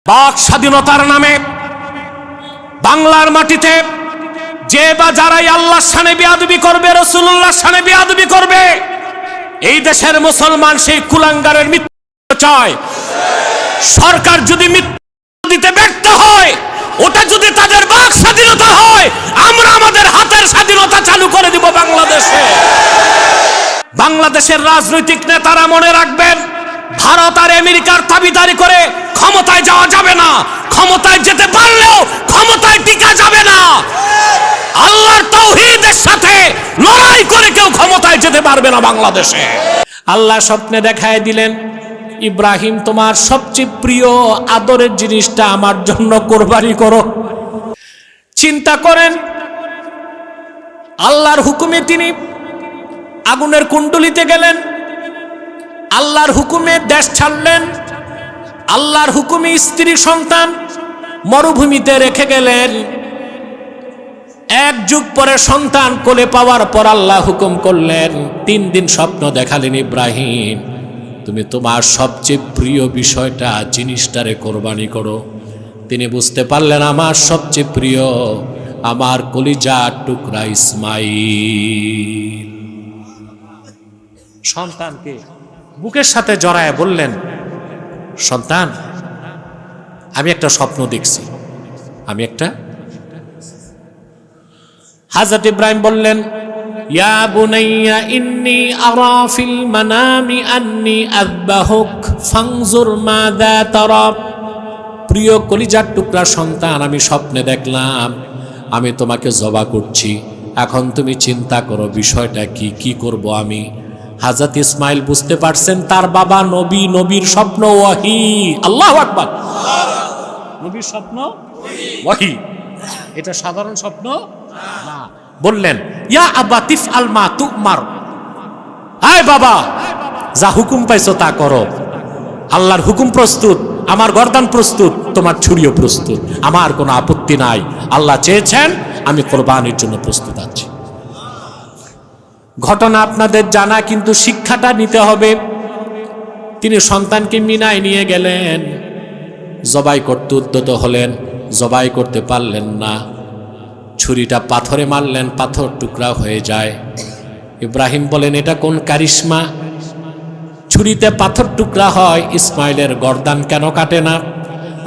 বাক স্বাধীনতার নামে বাংলার মাটিতে যে বা যারাই আল্লাহর শানে বেয়াদবি করবে, রাসূলুল্লাহর শানে বেয়াদবি করবে, এই দেশের মুসলমান সেই কুলাঙ্গারের মৃত্যু চায়। সরকার যদি মৃত্যু দিতে ব্যর্থ হয়, ওটা যদি তাদের বাক স্বাধীনতা হয়, আমরা আমাদের হাতের স্বাধীনতা চালু করে দিব বাংলাদেশে। বাংলাদেশের রাজনৈতিক নেতারা মনে রাখবেন, ভারত আর আমেরিকার দাবিদারি করে ক্ষমতায় যাওয়া যাবে না। ক্ষমতায় যেতে পারলেও ক্ষমতায় টিকা যাবে না। আল্লাহর তাওহীদের সাথে লড়াই করে কেউ ক্ষমতায় যেতে পারবে না বাংলাদেশে। আল্লাহ স্বপ্নে দেখায় দিলেন, ইব্রাহিম তোমার সবচেয়ে প্রিয় আদরের জিনিসটা আমার জন্য কোরবানি করো। চিন্তা করেন, আল্লাহর হুকুমে তিনি আগুনের কুণ্ডলিতে গেলেন, আল্লাহর হুকুমে দেশ ছাড়লেন, আল্লাহর হুকুমে স্ত্রী সন্তান মরুভূমিতে রেখে গেলেন। এক যুগ পরে সন্তান কোলে পাওয়ার পর আল্লাহ হুকুম করলেন, 3 দিন স্বপ্ন দেখালেন, ইব্রাহিম তুমি তোমার সবচেয়ে প্রিয় বিষয়টা জিনিসটারে কোরবানি করো। তিনি বুঝতে পারলেন আমার সবচেয়ে প্রিয় আমার কলিজার টুকরা ইসমাইল। সন্তানকে বুকের সাথে জড়ায় বললেন, সন্তান আমি একটা স্বপ্ন দেখছি, হযরত ইব্রাহিম বললেন, ইয়া বুনাইয়া ইন্নী আরা ফিল মানামি আন্নী আযবাহুক ফানজুর মাযা তারা। প্রিয় কলিজার টুকরা সন্তান, আমি স্বপ্নে দেখলাম আমি তোমাকে জবা করছি, এখন তুমি চিন্তা করো বিষয়টা কি, কি করব আমি। হযরত ইসমাইল বুঝতে পারছেন তার বাবা নবী, নবীর স্বপ্ন ওয়াহি। আল্লাহু আকবার। নবীর স্বপ্ন ওয়াহি, এটা সাধারণ স্বপ্ন না। বললেন, ইয়া আবা তিফআল মা তুমার, হায় বাবা যা হুকুম পাইছো তা করো। আল্লাহর হুকুম প্রস্তুত, আমার গর্দান প্রস্তুত, তোমার ছুরিও প্রস্তুত, আমার কোনো আপত্তি নাই। আল্লাহ চেয়েছেন আমি কোরবানির জন্য প্রস্তুত আছি। ঘটনা আপনাদের জানা, কিন্তু শিক্ষাটা নিতে হবে। তিনি সন্তানকে মিনায় নিয়ে গেলেন, জবাই করতে উদ্যত হলেন, জবাই করতে পারলেন না। ছুরিটা পাথরে মারলেন, পাথর টুকরা হয়ে যায়। ইব্রাহিম বলেন, এটা কোন কারিশমা, ছুরিতে পাথর টুকরা হয়, ইসমাইলের গর্দান কেন কাটে না?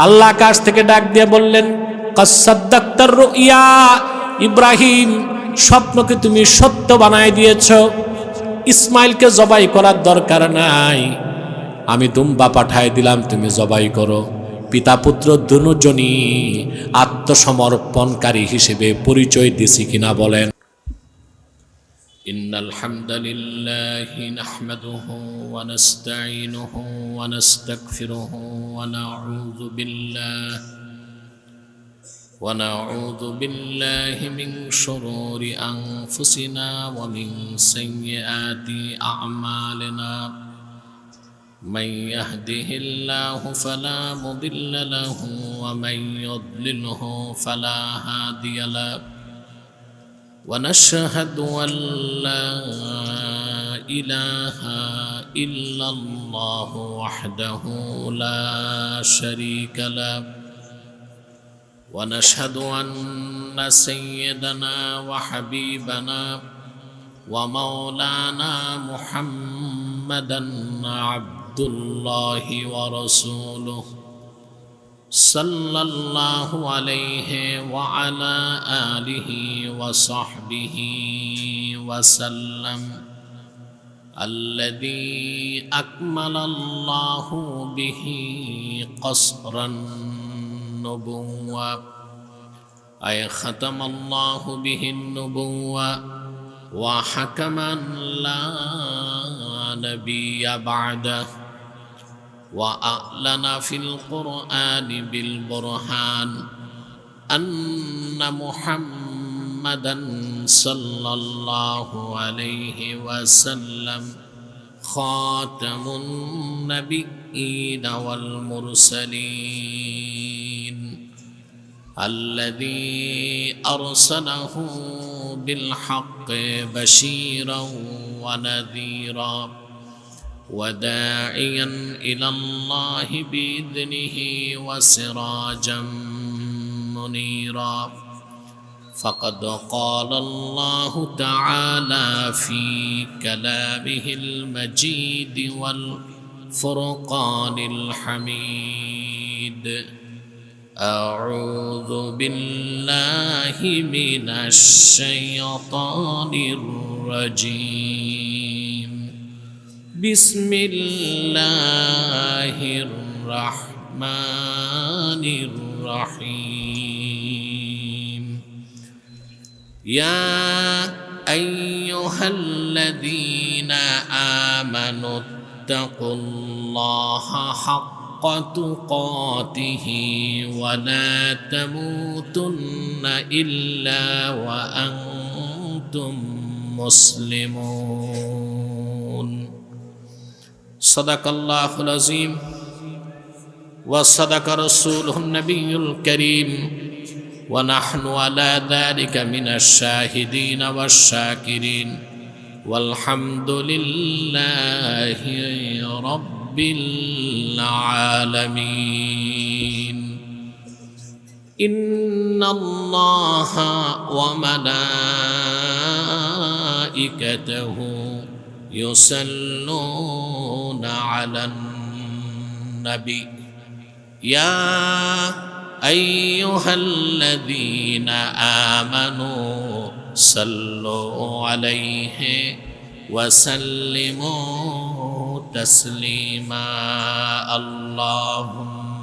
আল্লাহ আকাশ থেকে ডাক দিয়ে বললেন, কাসাদ্দাক্তার রুইয়া, ইব্রাহিম স্বপ্নকে তুমি সত্য বানায় দিয়েছ, ইসমাইলকে জবাই করার দরকার নাই, আমি দুম্বা পাঠায় দিলাম, তুমি জবাই করো। পিতা পুত্র দুজনই আত্মসমর্পণকারী হিসেবে পরিচয় দিছি কিনা বলেন। ইন্নাল হামদালিল্লাহি নাহমাদুহু ওয়া নাস্তাঈনুহু ওয়া নাস্তাগফিরুহু ওয়া নাউযু বিল্লাহি মিন শুরুরি আনফুসিনা ওয়া মিন সাইয়্যাতি আ'মালিনা। من يهده الله فلا مضل له ومن يضلله فلا هادي له ونشهد أن لا إله إلا الله وحده لا شريك له ونشهد أن سيدنا وحبيبنا ومولانا محمدا عبد الله ورسوله صلى الله عليه وعلى آله وصحبه وسلم الذي أكمل الله به قصر النبوة أي ختم الله به النبوة وحكما لا نبي بعده وأعلن في القرآن بالبرهان أن محمدا صلى الله عليه وسلم خاتم النبيين والمرسلين الذي أرسله بالحق بشيرا ونذيرا وداعيا إلى الله بإذنه وسراجا منيرا فقد قال الله تعالى في كلامه المجيد والفرقان الحميد أعوذ بالله من الشيطان الرجيم بسم الله الرحمن الرحيم يا أيها الذين آمنوا اتقوا الله حق تقاته ولا تموتن إلا وأنتم مسلمون صدق الله العظيم وصدق رسوله النبي الكريم ونحن على ذلك من الشاهدين والشاكرين والحمد لله رب العالمين إن الله وملائكته يصلون على النبي يا أيها الذين آمنوا صلوا عليه وسلموا تسليما اللهم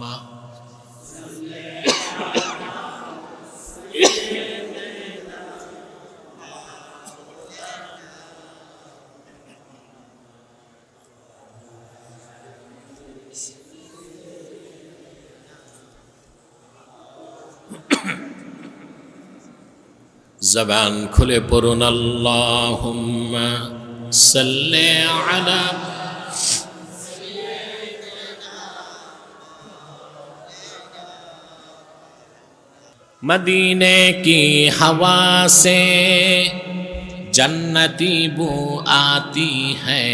زبان খুলে পড়ুন আল্লাহুম্মা সাল্লি আলা मदीने की हवा से जन्नती बू आती है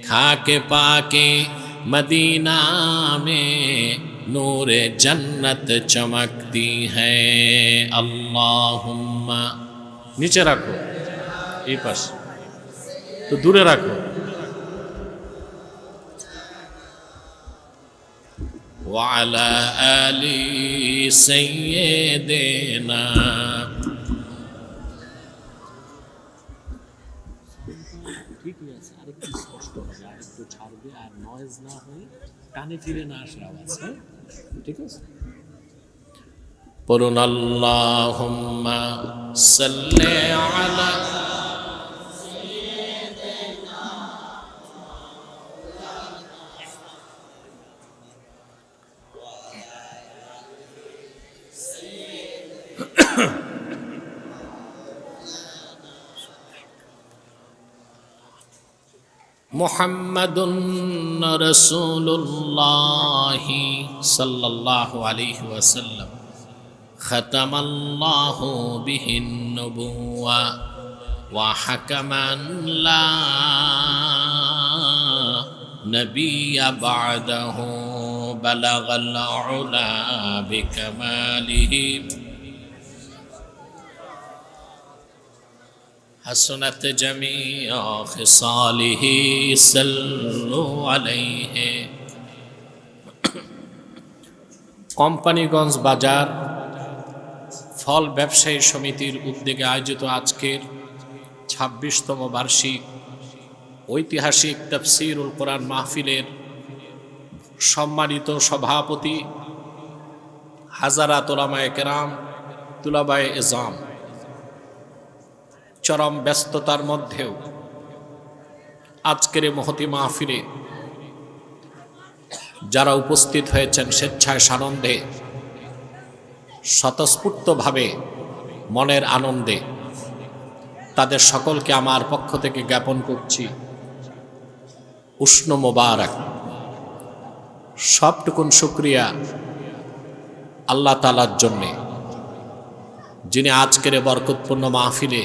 खाके पाके मदीना में नूरे जन्नत चमकती है अल्लाहुम्मा नीचे रखो ये पास तो दूर रखो वाला आली सय्यिदना ठीक है আরেকটু স্পষ্ট হবে আরেকটু ছাড়বে আর নয়েজ না হয় কানে ফিরে না আসে আওয়াজ হ্যাঁ ঠিক আছে পড়ুন আল্লাহুম্মা সাল্লি আলা मुहम्मदुन रसूलुल्लाह सल्लल्लाहु अलैहि वसल्लम खतमल्लाहु बिहिन नबुव्वा व हकमन ला नबिय्य बअदहु बलगल उला बिकमालिहि हसनत जमीअ खिसालिहि सल्लु अलैहि কোম্পানিগঞ্জ বাজার ফল ব্যবসায়ী সমিতির উদ্যোগে আয়োজিত আজকের ২৬তম বার্ষিক ঐতিহাসিক তাফসীরুল কোরআন মাহফিলের সম্মানিত সভাপতি হাজারাত উলামায়ে কেরাম তুলাবায়ে ইজাম চরম ব্যস্ততার মধ্যেও আজকের এই মহতি মাহফিলে যারা উপস্থিত হয়েছেন স্বেচ্ছায় সানন্দে স্বতঃস্ফূর্তভাবে মনের আনন্দে তাদের সকলকে আমার পক্ষ থেকে জ্ঞাপন করছি উষ্ণ মোবারক সবটুকুন শুকরিয়া আল্লাহ তাআলার জন্যে যিনি আজকের বরকতপূর্ণ মাহফিলে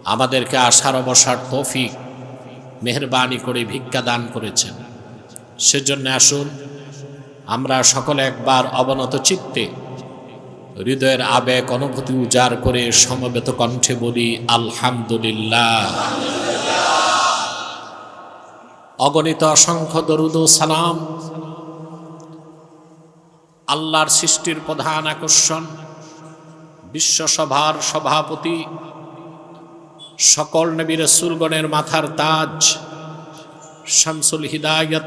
আমাদেরকে আসার বসার তৌফিক মেহেরবানি করে ভিক্ষা দান করেছেন। সেজন্য আসুন আমরা সকলে একবার অবনত চিত্তে হৃদয়ের আবেগ অনুভূতি উজাড় করে সমবেত কণ্ঠে বলি আলহামদুলিল্লাহ। অগণিত অসংখ্য দরুদ ও সালাম আল্লাহর সৃষ্টির প্রধান আকর্ষণ, বিশ্বসভার সভাপতি, সকল নবী রাসূলগণের মাথার তাজ, শামসুল হিদায়াত,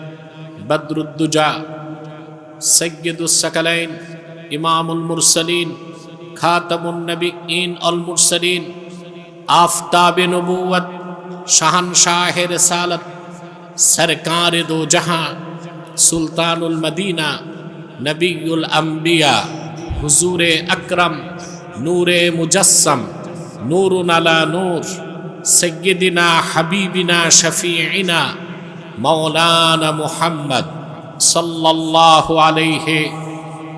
বদরুদ্দুজা, সাইয়্যিদুস সাকালাইন, ইমামুল মুরসালিন, খাতামুন নবিয়্যিন আল মুরসালিন, আফতাবে নবুয়ত, শাহানশাহে রিসালাত, সরকারে দো জাহাঁ, সুলতানুল মদিনা, নবিয়ুল আম্বিয়া, হুজুরে আকরম, নূরে মুজাসসাম, নূরুন আলা নূর, সাইয়্যিদিনা হাবিবিনা শফিঈনা মাওলানা মুহাম্মদ সাল্লাল্লাহু আলাইহি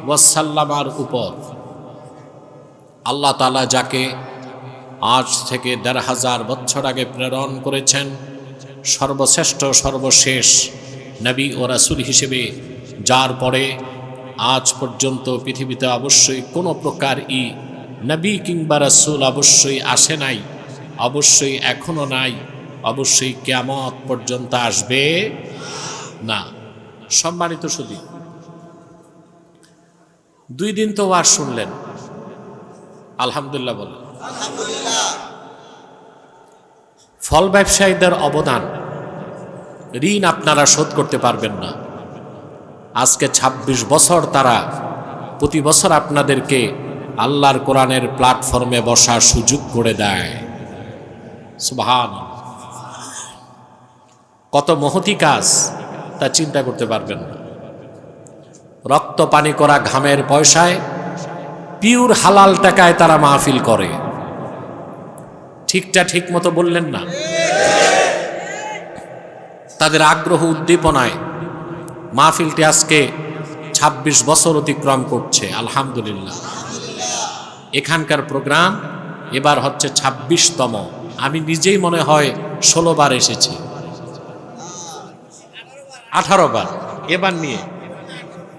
ওয়াসাল্লামার উপর আল্লাহ তাআলা যাকে আজ থেকে ১৫০০ বছর আগে প্রেরণ করেছেন সর্বশ্রেষ্ঠ সর্বশেষ নবী ও রাসূল হিসেবে, যার পরে আজ পর্যন্ত পৃথিবীতে অবশ্যই কোনো প্রকার নবী কিংবা রাসূল অবশ্যই আসে নাই, অবশ্যই এখনো নাই, অবশ্যই কিয়ামত পর্যন্ত আসবে না। সম্মানিত সুধী, 2 দিন তো ওয়াজ শুনলেন, আলহামদুলিল্লাহ বলেন। ফল ব্যবসায়ীদের অবদান, ঋণ আপনারা শোধ করতে পারবেন না। আজকে 26 বছর তারা প্রতি বছর আপনাদেরকে আল্লাহর কোরআনের প্ল্যাটফর্মে বসার সুযোগ করে দেয়। সুবহানাল্লাহ, কত মহতি কাজ তা চিন্তা করতে পারবেন না। রক্ত পানি করা ঘামের পয়সায় পিওর হালাল টাকায় তারা মাহফিল করে। ঠিকটা ঠিক মতো বললেন না? তাদের আগ্রহ উদ্দীপনায় মাহফিলটি আজকে 26 বছর অতিক্রম করছে, আলহামদুলিল্লাহ। এখানকার প্রোগ্রাম এবার হচ্ছে 26তম। আমি নিজেই মনে হয় 16 বার এসেছি, 18 বার।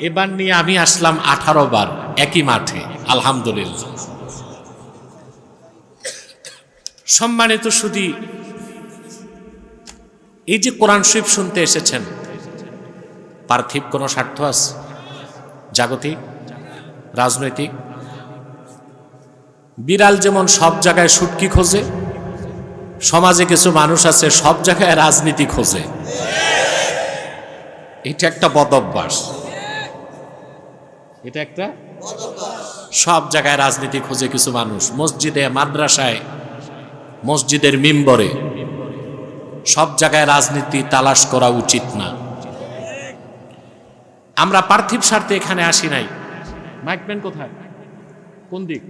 এবার নিয়ে আমি আসলাম 18 বার একই মাঠে, আলহামদুলিল্লাহ। সম্মানিত সুধী, এই যে কোরআন শরীফ শুনতে এসেছেন, পার্থিব কোনো স্বার্থ আছে? জাগতিক, রাজনৈতিক? বিড়াল যেমন সব জায়গায় শুটকি খোঁজে, সমাজে কিছু মানুষ আছে সব জায়গায় রাজনীতি খোঁজে। এটা একটা বদঅভ্যাস, এটা একটা সব জায়গায় রাজনীতি খোঁজে কিছু মানুষ। মসজিদে, মাদ্রাসায়, মসজিদের মিম্বরে সব জায়গায় রাজনীতি তালাশ করা উচিত না। আমরা পার্থিব স্বার্থে এখানে আসি নাই। মাইকম্যান কোথায়? কোন দিক?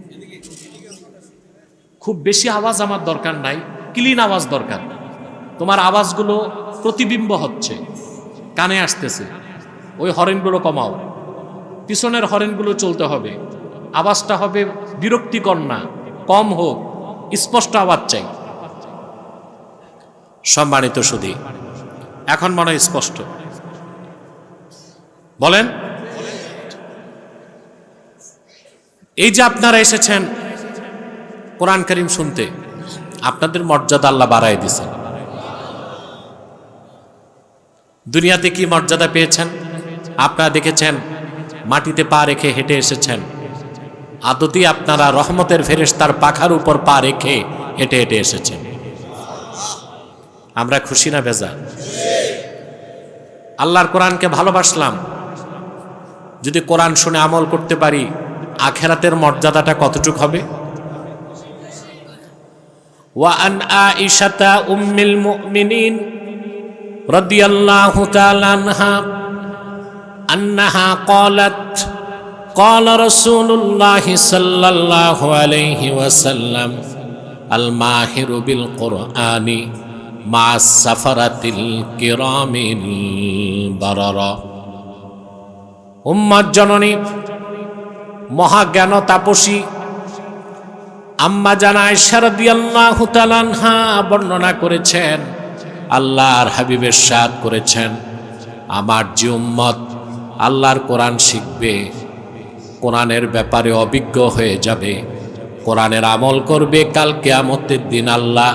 খুব বেশি আওয়াজ আমার দরকার নাই, ক্লিন আওয়াজ দরকার। তোমার আওয়াজগুলো প্রতিবিম্ব হচ্ছে, কানে আসতেছে, ওই হরেনগুলো কমাও। পিছনের হরেনগুলো চলতে হবে, আওয়াজটা হবে বিরক্তিকর না, কম হোক, স্পষ্ট আওয়াজ চাই। সম্মানিত সুধী, এখন মনে হয় স্পষ্ট? বলেন। এই যে আপনারা এসেছেন কোরআন কারীম শুনতে, আপনাদের মর্যাদা আল্লাহ বাড়ায় দিয়েছেন। দুনিয়াতে কি মর্যাদা পেয়েছেন আপনারা দেখেছেন? মাটিতে পা রেখে হেঁটে এসেছেন। আদতেই আপনারা রহমতের ফেরেশতার পাখার উপর পা রেখে হেঁটে হেঁটে এসেছেন। আমরা খুশি না বেজার? আল্লাহর কোরআনকে ভালোবাসলাম, যদি কোরআন শুনে আমল করতে পারি, আখিরাতের মর্যাদাটা কতটুক হবে? ওয়া আন আয়েশাতা উম্মুল মুমিনিন রাদিয়াল্লাহু তাআলা আনহা আন্নাহা ক্বালাত ক্বালা রাসূলুল্লাহ সাল্লাল্লাহু আলাইহি ওয়াসাল্লাম আল মাহিরু বিল কুরআনি মা'আস সাফারাতিল কিরামিল বারারা। উম্মাত জননী মহাজ্ঞান তাপসী আম্মা জান আয়েশা রাদিয়াল্লাহু তাআলা আনহা বর্ণনা করেছেন, আল্লাহর হাবিব ইরশাদ করেছেন, আমার যে উম্মত আল্লাহর কোরআন শিখবে, কোরআনের ব্যাপারে অভিজ্ঞ হয়ে যাবে, কোরআনের আমল করবে, কাল কিয়ামতের দিন আল্লাহ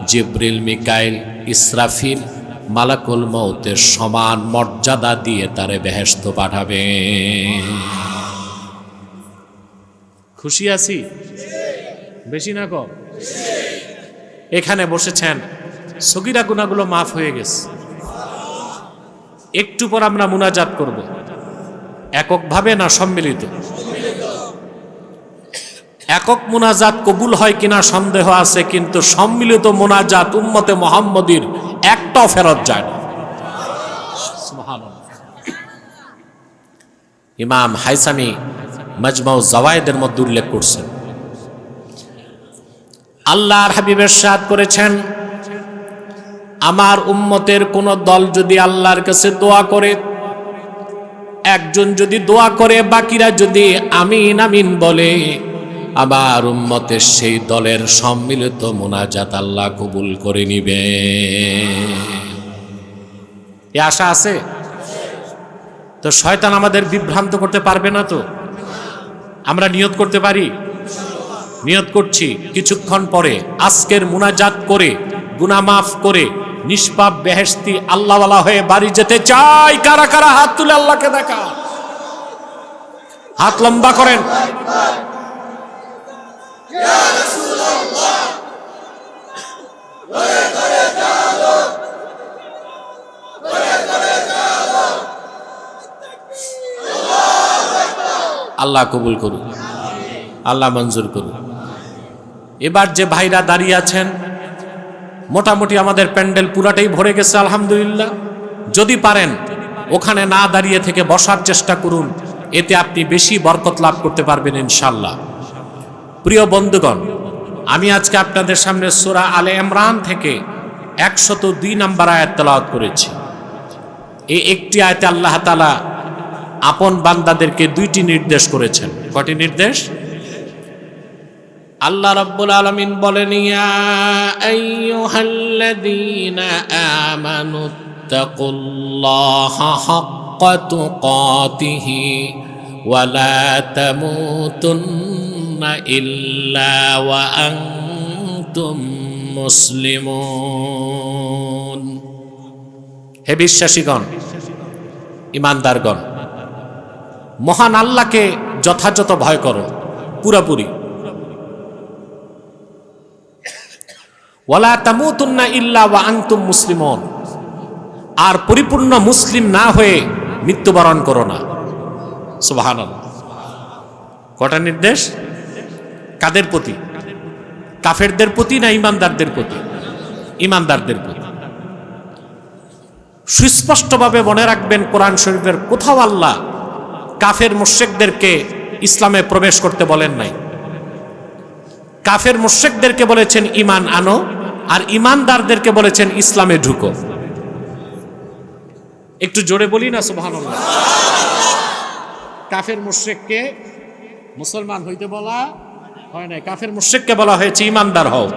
জিবরিল, মিকাইল, ইসরাফিল, মালাকুল মউতের সমান মর্যাদা দিয়ে তারে বেহেশত পাঠাবে। খুশি আছি? বেশি না কম? এখানে বসেছেন, সগীরা গুনাহগুলো মাফ হয়ে গেছে। একটু পর আমরা মুনাজাত করব, এককভাবে না সম্মিলিত? একক মুনাজাত কবুল হয় কিনা সন্দেহ আছে, কিন্তু সম্মিলিত মুনাজাত উম্মতে মুহাম্মদীর একটাও ফেরত যায় না। সুবহানাল্লাহ। ইমাম হাইসামি মাজমাউ জাওয়ায়েদের মধ্যে উল্লেখ করছেন, আল্লাহর হাবিব ইরশাদ করেছেন, আমার উম্মতের কোন দল যদি আল্লাহর কাছে দোয়া করে, একজন যদি দোয়া করে, বাকিরা যদি আমিন আমিন বলে, আমার উম্মতের সেই দলের সম্মিলিত মুনাজাত আল্লাহ কবুল করে নিবে। এ আশা আছে তো? শয়তান আমাদের বিভ্রান্ত করতে পারবে না তো? আমরা নিয়ত করতে পারি? নিয়ত করছি, কিছুক্ষণ পরে আজকের মুনাজাত করে, গুনাহ মাফ করে, নিষ্পাপ বেহেশতি আল্লাহওয়ালা হয়ে বাড়ি যেতে চাই। কারা কারা হাত তুলে আল্লাহকে দেখা? হাত লম্বা করেন। আল্লাহ কবুল করুন, আল্লাহ মঞ্জুর করুন। এবার যে ভাইরা দাঁড়িয়ে আছেন, মোটামুটি আমাদের প্যান্ডেল পুরাটাই ভরে গেছে আলহামদুলিল্লাহ। যদি পারেন ওখানে না দাঁড়িয়ে থেকে বসার চেষ্টা করুন, এতে আপনি বেশি বরকত লাভ করতে পারবেন ইনশাআল্লাহ। প্রিয় বন্ধুগণ, আমি আজকে আপনাদের সামনে সূরা আলে ইমরান থেকে 102 নম্বর আয়াত তেলাওয়াত করেছি। এই একটি আয়াতে আল্লাহ তাআলা আপন বান্দাদেরকে দুইটি নির্দেশ করেছেন। কয়টি নির্দেশ? আল্লাহ রাব্বুল আলামিন বলেন, ইয়া আইয়ুহাল্লাযীনা আমানুত্তাকুল্লাহা হাক্কা তুকাতিহি ওয়া লা তামুতুন্না ইল্লা ওয়া আনতুম মুসলিমুন। হে বিশ্বাসীগণ, ইমানদারগণ, মহান আল্লাহকে যথাযথ ভয় করো, পুরাপুরি। ওয়ালা তামুতুন্না ইল্লা ওয়া আনতুম মুসলিমুন, আর পরিপূর্ণ মুসলিম না হয়ে মৃত্যুবরণ করো না। সুবহানাল্লাহ। কটা নির্দেশ? কাদের প্রতি? কাফেরদের প্রতি না ইমানদারদের প্রতি? ইমানদারদের প্রতি। সুস্পষ্টভাবে মনে রাখবেন, কোরআন শরীফের কোথাও আল্লাহ কাফের মুশরিকদেরকে ইসলামে প্রবেশ করতে বলেন নাই। কাফের মুশরিকদেরকে বলেছেন ঈমান আনো, আর ঈমানদারদেরকে বলেছেন ইসলামে ঢুকো। একটু জোরে বলি না সুবহানাল্লাহ। কাফের মুশরিককে মুসলমান হইতে বলা হয় নাই, কাফের মুশরিককে বলা হয়েছে ঈমানদার হও,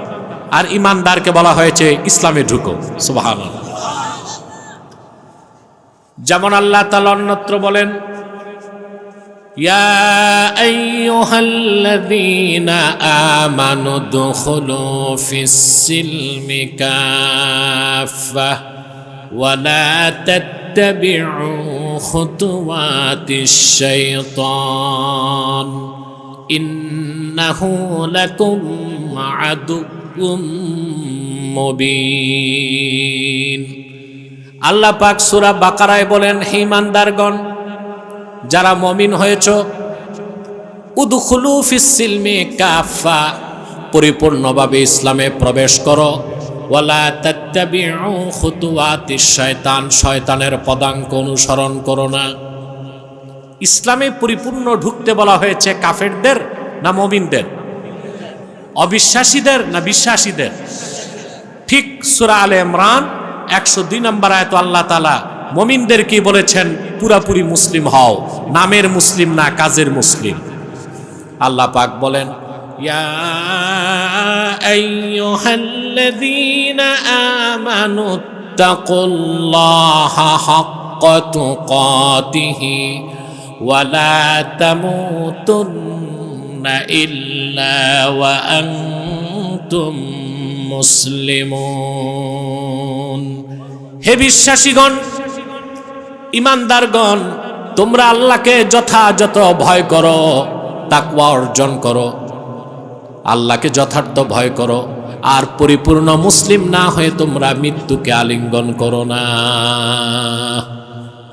আর ঈমানদারকে বলা হয়েছে ইসলামে ঢুকো। সুবহানাল্লাহ। যেমন আল্লাহ তাআলা অন্যত্র বলেন, ইয়া আইয়ুহাল্লাযীনা আমানু দুখুলু ফিস-সিলমি কাফা ওয়া লা তাত্তাবিউ খুতুওয়াতিশ শাইতান ইন্নাহু লাকুম আদুউম মুবিন। আল্লাহ পাক সূরা বাকারায় বলেন, হে ঈমানদারগণ, যারা মুমিন হয়েছ, উদখুলু ফিস-সিলমি কাফা, পরিপূর্ণভাবে ইসলামে প্রবেশ করো। ওয়ালা তাত্তাবিউ খুতুওয়াতিশ শায়তান, শয়তানের পদাঙ্ক অনুসরণ করো না। ইসলামে পরিপূর্ণ ঢুকতে বলা হয়েছে কাফেরদের না মুমিনদের? অবিশ্বাসীদের না বিশ্বাসীদের? ঠিক সূরা আলে ইমরান 102 নম্বর আয়াত আল্লাহ তাআলা মুমিনদেরকে বলেছেন পুরাপুরি মুসলিম হও, নামের মুসলিম না, কাজের মুসলিম। আল্লাহ পাক বলেন, ইয়া আইয়ুহাল্লাযীনা আমানু তাকুল্লাহা হাক্কা তুকাতিহি ওয়া লা তামুতুন্না ইল্লা ওয়া আনতুম মুসলিমুন। হে বিশ্বাসীগণ, ইমানদারগণ, তোমরা আল্লাহকে যথাযথ ভয় করো, তাকওয়া অর্জন করো, আল্লাহকে যথার্থ ভয় করো, আর পরিপূর্ণ মুসলিম না হয়ে তোমরা মৃত্যুকে আলিঙ্গন করো না।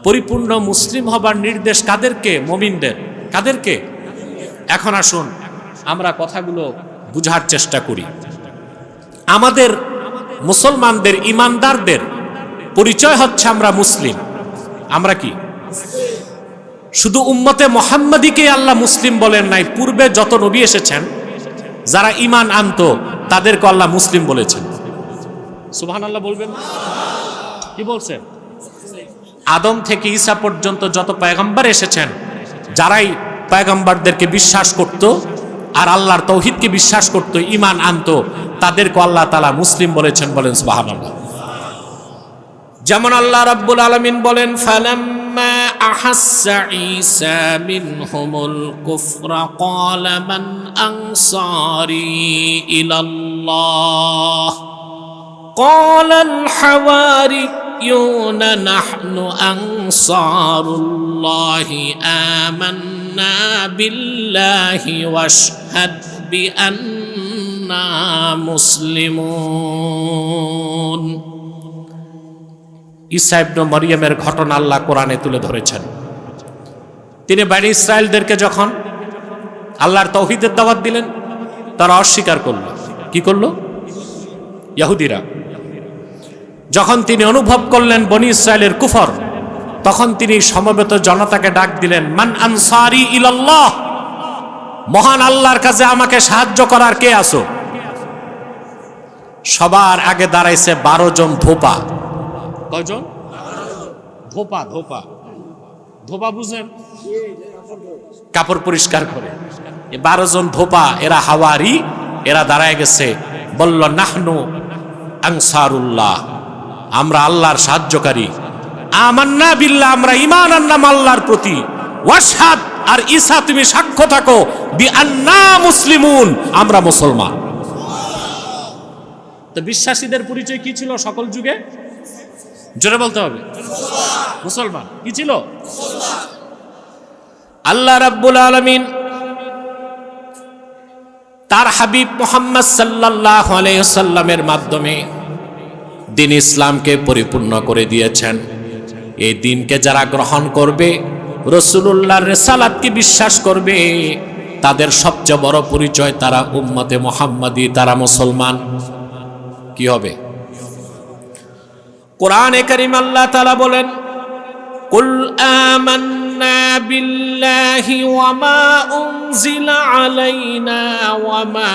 পরিপূর্ণ মুসলিম হবার নির্দেশ কাদেরকে? মুমিনদের। কাদেরকে? এখন আসুন আমরা কথাগুলো বুঝার চেষ্টা করি। আমাদের মুসলমানদের, ইমানদারদের পরিচয় হচ্ছে আমরা মুসলিম। আমরা কি? শুধু উম্মতে মুহাম্মাদীকে আল্লাহ মুসলিম বলেন নাই, পূর্বে যত নবী এসেছেন যারা ঈমান আনতো তাদেরকে আল্লাহ মুসলিম বলেছেন। সুবহানাল্লাহ বলবেন? কি বলছেন? আদম থেকে ঈসা পর্যন্ত যত পয়গম্বর এসেছেন, যারাই পয়গম্বরদেরকে বিশ্বাস করত আর আল্লাহর তাওহীদকে বিশ্বাস করত, ঈমান আনতো, তাদেরকে আল্লাহ তাআলা মুসলিম বলেছেন। বলেন সুবহানাল্লাহ। যেমন আল্লাহ রাব্বুল আলামিন বলেন, ফালাম্মা আহাসসা ঈসা মিনহুমুল কুফরা ক্বালা মান আনসারি ইলাল্লাহ ক্বালাল হাওয়ারিয়ুনা নাহনু আনসারুল্লাহি আমান্না বিল্লাহি ওয়াশহাদ বিআন্না মুসলিমুন। ঈসা ইবনে মরিয়মের ঘটনা আল্লাহ কোরআনে তুলে ধরেছেন। তিনি বনী ইসরায়েলদেরকে যখন আল্লাহর তাওহীদের দাওয়াত দিলেন, তারা অস্বীকার করল। কি করল? ইহুদিরা। যখন তিনি অনুভব করলেন বনী ইসরায়েলের কুফর, তখন তিনি সমবেত জনতাকে ডাক দিলেন, মান আনসারি ইলাল্লাহ, মহান আল্লাহর কাছে আমাকে সাহায্য করার কে আছো? সবার আগে দাঁড়াইছে 12 জন ধোপা। কয়জন? ধোপা। ধোপা, ধোপা বুঝেন? কাপড় পরিষ্কার করে। 12 জন ধোপা, এরা হাওয়ারি, এরা দাঁড়ায় গেছে, বলল, নাহনু আনসারুল্লাহ, আমরা আল্লাহর সাহায্যকারী। আমান্না বিল্লাহ, আমরা ঈমান আনলাম আল্লাহর প্রতি। ওয়াশহাদ, আর ঈসা তুমি সাক্ষ্য থাকো, বিআন্না মুসলিমুন, আমরা মুসলমান। তো বিশ্বাসীদের পরিচয় কি ছিল সকল যুগে? জোরে বলতে হবে, মুসলমান। কি ছিল? আল্লাহ রাব্বুল আলামিন তার হাবিব মুহাম্মদ সাল্লাল্লাহু আলাইহি ওয়াসাল্লামের মাধ্যমে দ্বীন ইসলামকে পরিপূর্ণ করে দিয়েছেন। এই দ্বীনকে যারা গ্রহণ করবে, রাসূলুল্লাহর রিসালাতকে বিশ্বাস করবে, তাদের সবচেয়ে বড় পরিচয় তারা উম্মতে মুহাম্মাদী, তারা মুসলমান। কি হবে? কোরআনে কারীম আল্লাহ তাআলা বলেন, কুল আমান্না বিল্লাহি ওয়া মা উনজিলা আলাইনা ওয়া মা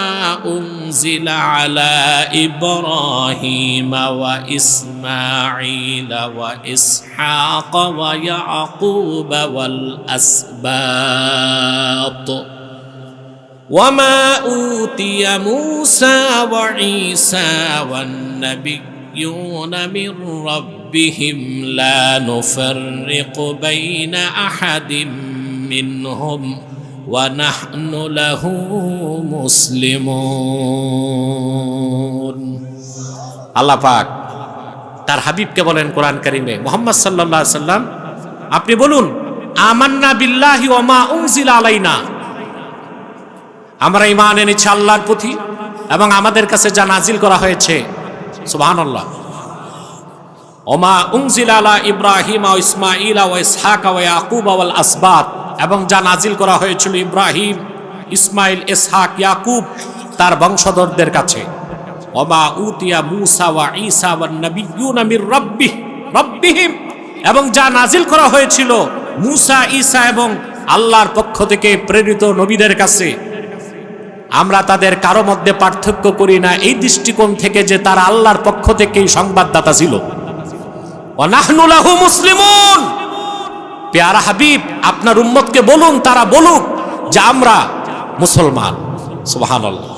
উনজিলা আলা ইব্রাহিম ওয়া ইসমাঈল ওয়া ইসহাক ওয়া ইয়াকুব ওয়াল আসবাত ওয়া মা উতিয়া মূসা ওয়া ঈসা ওয়ান নাবী من ربهم لا نفرق بين أحد منهم ونحن له مسلمون। আল্লাহ পাক তার হাবিবকে বলেন কোরআন কারীমে, মুহাম্মদ সাল্লাল্লাহু আলাইহি সাল্লাম, আপনি বলুন, আমান্না বিল্লাহি ওয়া মা উনজিলা আলাইনা, আমরা ঈমান এনেছি আল্লাহর প্রতি এবং আমাদের কাছে যা নাজিল করা হয়েছে। সুবহানাল্লাহ। ওমা উনজিলা আলা ইব্রাহিম ওয়া ইসমাঈল ওয়া ইসহাক ওয়া ইয়াকুব ওয়াল আসবাত, এবং যা নাজিল করা হয়েছিল ইব্রাহিম, ইসমাইল, ইসহাক, ইয়াকুব তার বংশধরদের কাছে। ওমা উতিয়া মূসা ওয়া ঈসা ওয়ান নাবিয়্যুনা মির রাব্বিহিম, এবং যা নাজিল করা হয়েছিল মূসা, ঈসা এবং আল্লাহর পক্ষ থেকে প্রেরিত নবীদের কাছে। আমরা তাদের কারো মধ্যে পার্থক্য করি না এই দৃষ্টিকোণ থেকে যে তারা আল্লাহর পক্ষ থেকেই সংবাদদাতা ছিল। ওয়া নাহনু লাহু মুসলিমুন। পেয়ারা হাবিব, আপনার উম্মতকে বলুন, তারা বলুক যে আমরা মুসলমান। সুবহানাল্লাহ।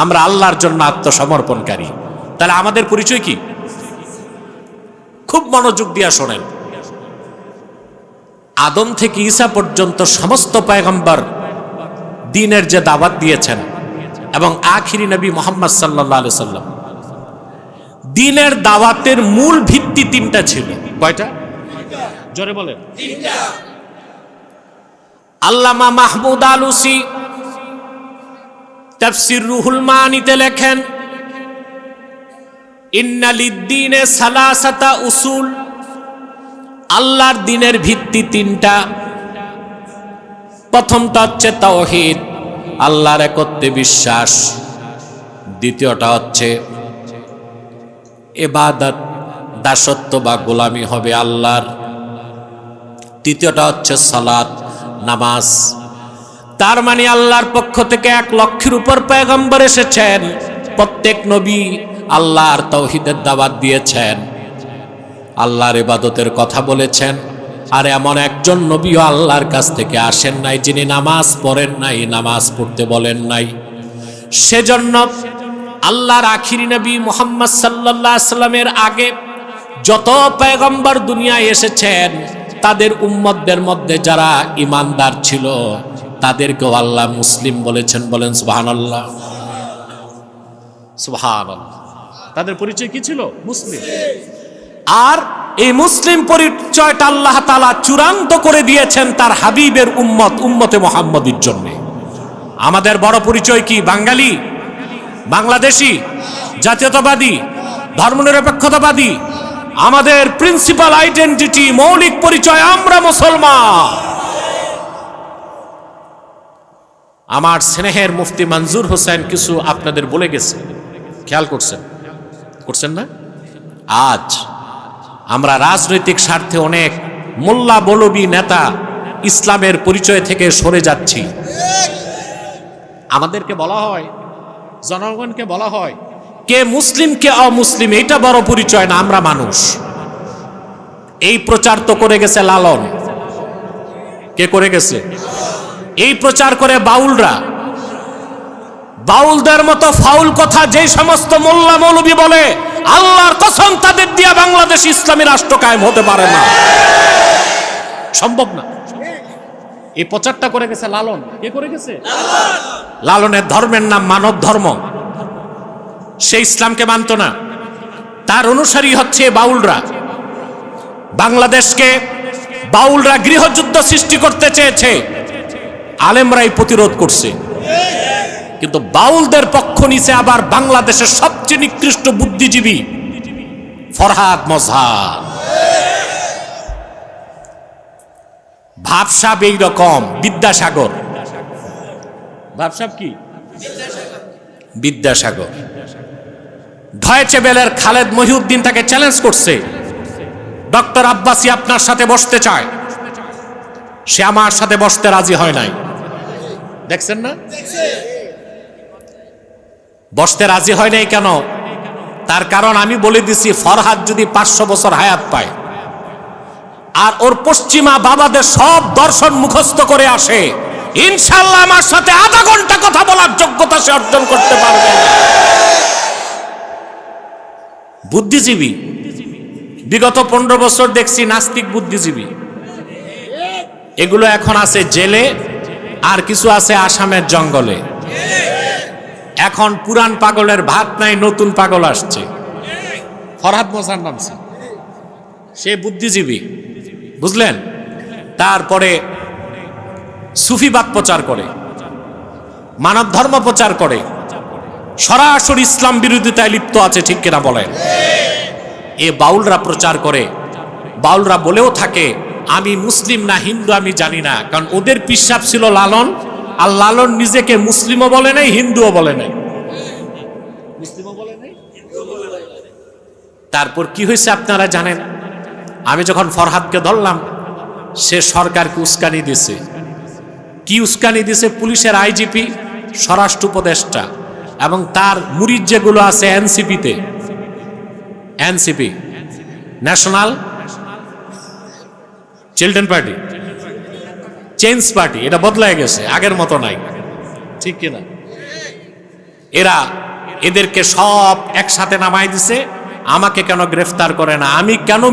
আমরা আল্লাহর জন্য আত্মসমর্পণকারী। তাহলে আমাদের পরিচয় কি? খুব মনোযোগ দিয়ে শোনেন। আদম থেকে ঈসা পর্যন্ত সমস্ত পয়গম্বর দ্বীনের যে দাওয়াত দিয়েছেন এবং আখিরি নবী মুহাম্মদ সাল্লাল্লাহু আলাইহি সাল্লাম, দ্বীনের দাওয়াতের মূল ভিত্তি তিনটা ছিল। কয়টা? জোরে বলেন। তিনটা। আল্লামা মাহমুদ আলুসি তাফসীর রুহুল মানিতে লেখেন, ইন্না লিদ্দীনে সালাসাতা উসুল, আল্লাহর দ্বীনের ভিত্তি তিনটা। প্রথমটা হচ্ছে তাওহীদ, আল্লাহর একত্বে বিশ্বাস। দ্বিতীয়টা হচ্ছে ইবাদত, দাসত্ব বা গোলামি হবে আল্লাহর। তৃতীয়টা হচ্ছে সালাত, নামাজ। তার মানে আল্লাহর পক্ষ থেকে 1 লক্ষের উপর পয়গম্বর এসেছেন, প্রত্যেক নবী আল্লাহর তাওহীদের দাওয়াত দিয়েছেন, আল্লাহর ইবাদতের কথা বলেছেন। আর এমন একজন নবীও আল্লাহর কাছ থেকে আসেন নাই যিনি নামাজ পড়েন নাই, নামাজ পড়তে বলেন নাই। সেজন্য আল্লাহর আখিরি নবী মুহাম্মদ সাল্লাল্লাহু আলাইহি সাল্লামের আগে যত পয়গম্বর দুনিয়ায় এসেছেন, তাদের উম্মতদের মধ্যে যারা ঈমানদার ছিল তাদেরকেও আল্লাহ মুসলিম বলেছেন। বলেন সুবহানাল্লাহ, সুবহানাল্লাহ। তাদের পরিচয় কি ছিল? মুসলিম। আর এই মুসলিম পরিচয়টা আল্লাহ তাআলা চূড়ান্ত করে দিয়েছেন তার হাবিবের উম্মতে মুহাম্মদীর জন্য। আমাদের বড় পরিচয় কি? বাঙালি, বাংলাদেশি, জাতীয়তাবাদী, ধর্মনিরপেক্ষতাবাদী। আমাদের প্রিন্সিপাল আইডেন্টিটি, মৌলিক পরিচয়, আমরা মুসলমান। আমার স্নেহের মুফতি মনজুর হোসেন কিছু আপনাদের বলে গেছে, খেয়াল করছেন না? আজ আমরা রাজনৈতিক স্বার্থে অনেক মোল্লা মৌলবী নেতা ইসলামের পরিচয় থেকে সরে যাচ্ছি। আমাদেরকে বলা হয়, জনগণকে বলা হয় কে মুসলিম কে অমুসলিম, এটা বড় পরিচয় না, আমরা মানুষ। এই প্রচার তো করে গেছে লালন। কে করে গেছে? এই প্রচার করে বাউলরা। বাউলদের মতো ফাউল কথা যে সমস্ত মোল্লা মৌলবী বলে, আল্লাহর কসম তাদের দিয়া বাংলাদেশ ইসলামী রাষ্ট্র কায়েম হতে পারে না, সম্ভব না। এই প্রচারটা করে গেছে লালন। কে করে গেছে? লালনের ধর্মের নাম মানব ধর্ম। সে ইসলামকে মানত না, তার অনুসারী হচ্ছে বাউলরা। বাংলাদেশকে বাউলরা গৃহযুদ্ধ সৃষ্টি করতে চেয়েছে, আলেমরাই প্রতিরোধ করছে। কিন্তু বাউলদের পক্ষ নিছে আবার বাংলাদেশের সবচেয়ে নিকৃষ্ট বুদ্ধিজীবী ফরহাদ মজহার। ভাবসাব এইরকম, বিদ্যাসাগর। ভাবসাব কি? বিদ্যাসাগর। ডয়েচে বেলের খালেদ মহিউদ্দিন তাকে চ্যালেঞ্জ করছে, ডক্টর আব্বাসী আপনার সাথে বসতে চায়। সে আমার সাথে বসতে রাজি হয় নাই। দেখছেন না? বসতে রাজি হয় নাই কেন? তার কারণ আমি বলে দিছি, ফরহাদ যদি 500 বছর হায়াত পায় আর ওর পশ্চিমা বাবাদের সব দর্শন মুখস্থ করে আসে, ইনশাআল্লাহ আমার সাথে আধা ঘন্টা কথা বলার যোগ্যতা সে অর্জন করতে পারবে। বুদ্ধিজীবী। বিগত 15 বছর দেখছি নাস্তিক বুদ্ধিজীবী। এগুলো এখন আছে জেলে, আর কিছু আছে আসামের জঙ্গলে। এখন পুরান পাগলের ভাত নাই, নতুন পাগল আসছে। ফরহাদ মোসার নামছে, সে বুদ্ধিজীবী, বুঝলেন? তারপরে সুফিবাদ প্রচার করে, মানব ধর্ম প্রচার করে, সরাসরি ইসলাম বিরোধিতায় লিপ্ত আছে। ঠিক কিনা বলেন? এ বাউলরা প্রচার করে। বাউলরা বলেও থাকে আমি মুসলিম না হিন্দু আমি জানি না, কারণ ওদের পিসাব ছিল লালন, আর লালন নিজেকে মুসলিমও বলে নাই, হিন্দুও বলে নাই। তারপর কি হয়েছে আপনারা জানেন? আমি যখন ফরহাদকে ধরলাম, সে সরকারকে উস্কানি দিছে। কি উস্কানি দিছে? পুলিশের আইজিপি, স্বরাষ্ট্র উপদেষ্টা এবং তার মুরিদ যেগুলো আছে এনসিপিতে, NCP national children party, change party, এটা বদলায় গেছে, আগের মতো নাই। ঠিক কিনা? এরা এদেরকে সব একসাথে নামাই দিছে, আমাকে কেন গ্রেফতার করে না? আমি কেন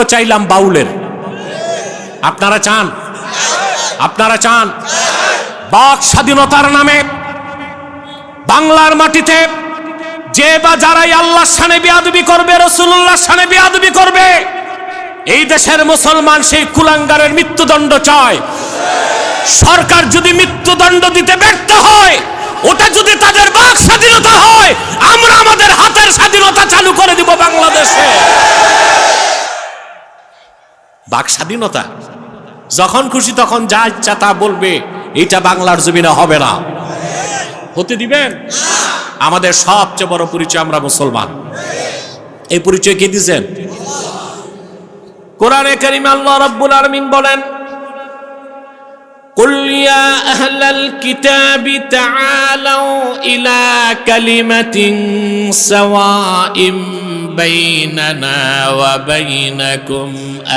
চাইলাম বাউলের? আপনারা চান? আপনারা চান বাক স্বাধীনতার নামে বাংলার মাটিতে যে বা যারাই আল্লাহর শানে বেয়াদবি করবে, রাসূলুল্লাহর শানে বেয়াদবি করবে, এই দেশের মুসলমান সেই কুলাঙ্গারের মৃত্যুদণ্ড চায়। সরকার যদি মৃত্যুদণ্ড দিতে ব্যর্থ হয়, ওটা যদি তাদের বাক স্বাধীনতা হয়, আমরা আমাদের হাতের স্বাধীনতা চালু করে দিব বাংলাদেশে। বাক স্বাধীনতা যখন খুশি তখন যা ইচ্ছা তা বলবে, এটা বাংলার জমিনে হবে না। হতে দিবেন? আমাদের সবচেয়ে বড় পরিচয় আমরা মুসলমান। এই পরিচয় কে দিয়েছেন? কোরআনে কারিমে আল্লাহ রাব্বুল আলামিন বলেন, قل يا أهل الكتاب تعالوا إلى كلمة سواء بيننا وبينكم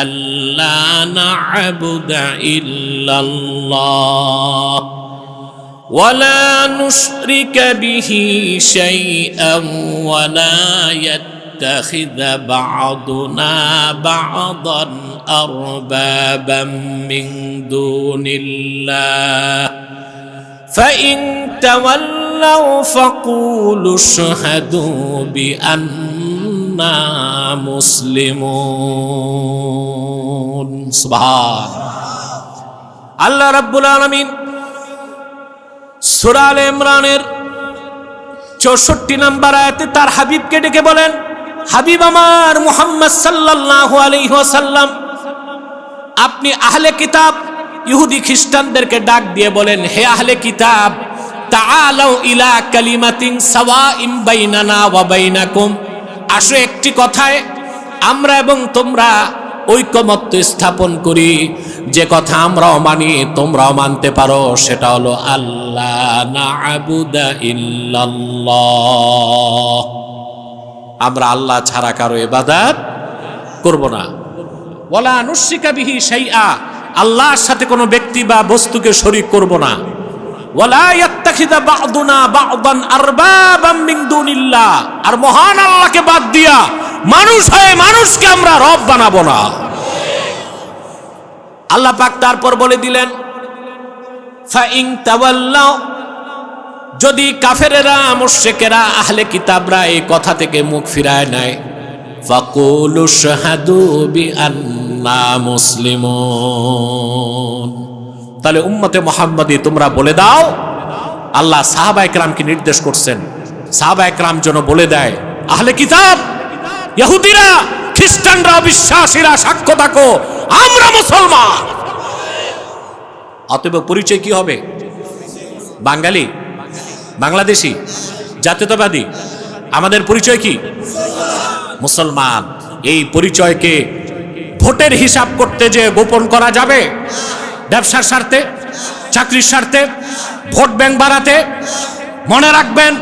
ألا نعبد إلا الله ولا نشرك به شيئا ولا يتخذ بعضنا بعضا أربابا من دون الله فإن تولوا فقولوا اشهدوا بأننا مسلمون سبحان الله رب العالمين সূরা আলে ইমরানের 64 নম্বর আয়াতে তার হাবিবকে ডেকে বলেন, হাবিব আমার মুহাম্মদ সাল্লাল্লাহু আলাইহি ওয়াসাল্লাম, আপনি আহলে কিতাব ইহুদি খ্রিস্টানদেরকে ডাক দিয়ে বলেন, হে আহলে কিতাব, তাআলাউ ইলা কালিমাতিন সাওয়াইম বাইনানা ওয়া বাইনাকুম, আসো একটি কথায় আমরা এবং তোমরা ঐকমত্য স্থাপন করি, যে কথা আমরাও মানি তোমরাও মানতে পারো, সেটা হলো আল্লাহ না'বুদা ইল্লাল্লাহ, আমরা আল্লাহ ছাড়া কারো ইবাদত করব না। ওয়ালা নুশরিকা বিহি শাইআ, আল্লাহর সাথে কোনো ব্যক্তি বা বস্তুকে শরীক করব না। ওয়ালা ইয়াত্তাখিযা বা'দুনা বা'দান আরবাবাম মিন দুনিল্লাহ, আর মহান আল্লাহকে বাদ দিয়া মানুষ হয়ে মানুষকে আমরা রব বানাবো না। আল্লাহ পাক তারপর বলে দিলেন, ফাইন তাওয়াল্লাউ, যদি কাফেরেরা মুশরিকেরা আহলে কিতাবরা এই কথা থেকে মুখ ফিরায় নেয়, ফাকুলু শাহাদু বিআন্না মুসলিমুন, তাহলে উম্মতে মুহাম্মাদি তোমরা বলে দাও, আল্লাহ সাহাবা একরামকে নির্দেশ করছেন, সাহাবা একরাম যেন বলে দেয়, আহলে কিতাব ইহুদিরা খ্রিস্টানরা অবিশ্বাসীরা সাক্ষ্য থাকো আমরা মুসলমান। অতএব পরিচয় কি হবে? বাঙালি, বাংলাদেশি, জাতীয়তাবাদী, আমাদের পরিচয় কি? মুসলমান। এই পরিচয়কে ভোটের হিসাব করতে যে গোপন করা যাবে? ব্যবসার স্বার্থে, চাকরির স্বার্থে, ভোট ব্যাংক বাড়াতে? মনে রাখবেন,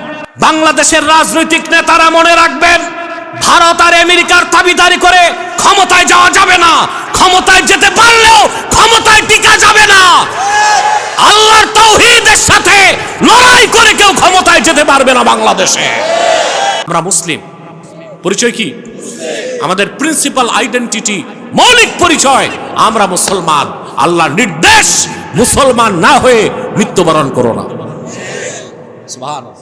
বাংলাদেশের রাজনৈতিক নেতারা মনে রাখবেন, ভারত আর আমেরিকার দাবিদারি করে ক্ষমতায় যাওয়া যাবে না। ক্ষমতায় যেতে পারলেও ক্ষমতায় টিকা যাবে না। আল্লাহর তাওহীদের সাথে লড়াই করে কেউ ক্ষমতায় যেতে পারবে না বাংলাদেশে। আমরা মুসলিম। পরিচয় কি? আমাদের প্রিন্সিপাল আইডেন্টিটি, মৌলিক পরিচয়, আমরা মুসলমান। আল্লাহর নির্দেশ, মুসলমান না হয়ে মৃত্যুবরণ করো না। সুবহানাল্লাহ।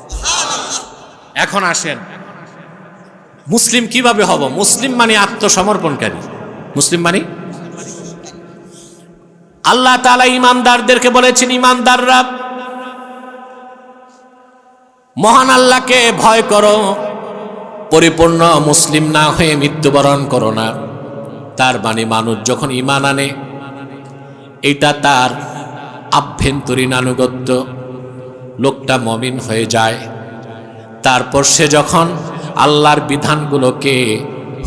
এখন আসেন, মুসলিম কিভাবে হব? মুসলিম মানে আত্মসমর্পণকারী। মুসলিম মানে আল্লাহ তাআলা ইমানদারদেরকে বলেছেন, ইমানদাররা মহান আল্লাহকে ভয় করো, পরিপূর্ণ মুসলিম না হয়ে মৃত্যুবরণ করো না। তার মানে মানুষ যখন ঈমান আনে, এটা তার আভ্যন্তরীণ আনুগত্য, লোকটা মুমিন হয়ে যায়। তারপর সে যখন আল্লাহর বিধানগুলোকে,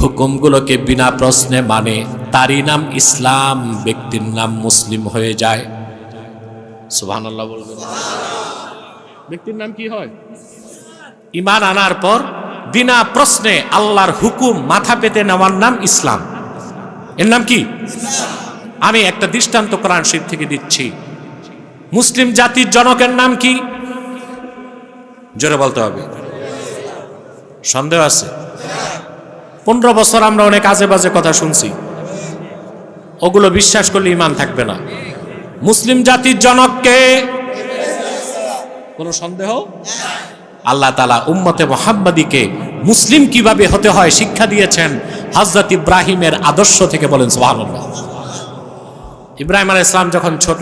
হুকুমগুলোকে বিনা প্রশ্নে মানে, তারই নাম ইসলাম, ব্যক্তির নাম মুসলিম হয়ে যায়। সুবহানাল্লাহ বলবেন। ব্যক্তির নাম কি হয়? ঈমান আনার পর বিনা প্রশ্নে আল্লাহর হুকুম মাথা পেতে নেওয়ার নাম ইসলাম। এর নাম কি? আমি একটা দৃষ্টান্ত কোরআন শরীফ থেকে দিচ্ছি। মুসলিম জাতির জনকের নাম কি? জোরে বলতে হবে। সন্দেহ আছে? 15 বছর আমরা অনেক আজে বাজে কথা শুনছি, ওগুলো বিশ্বাস করলে ঈমান থাকবে না। মুসলিম জাতির জনককে কোনো সন্দেহ? আল্লাহ তাআলা উম্মতে মুহাম্মাদীকে মুসলিম কিভাবে হতে হয় শিক্ষা দিয়েছেন হযরত ইব্রাহিমের আদর্শ থেকে। বলেন সুবহানাল্লাহ। ইব্রাহিম আলাইহিস সালাম যখন ছোট,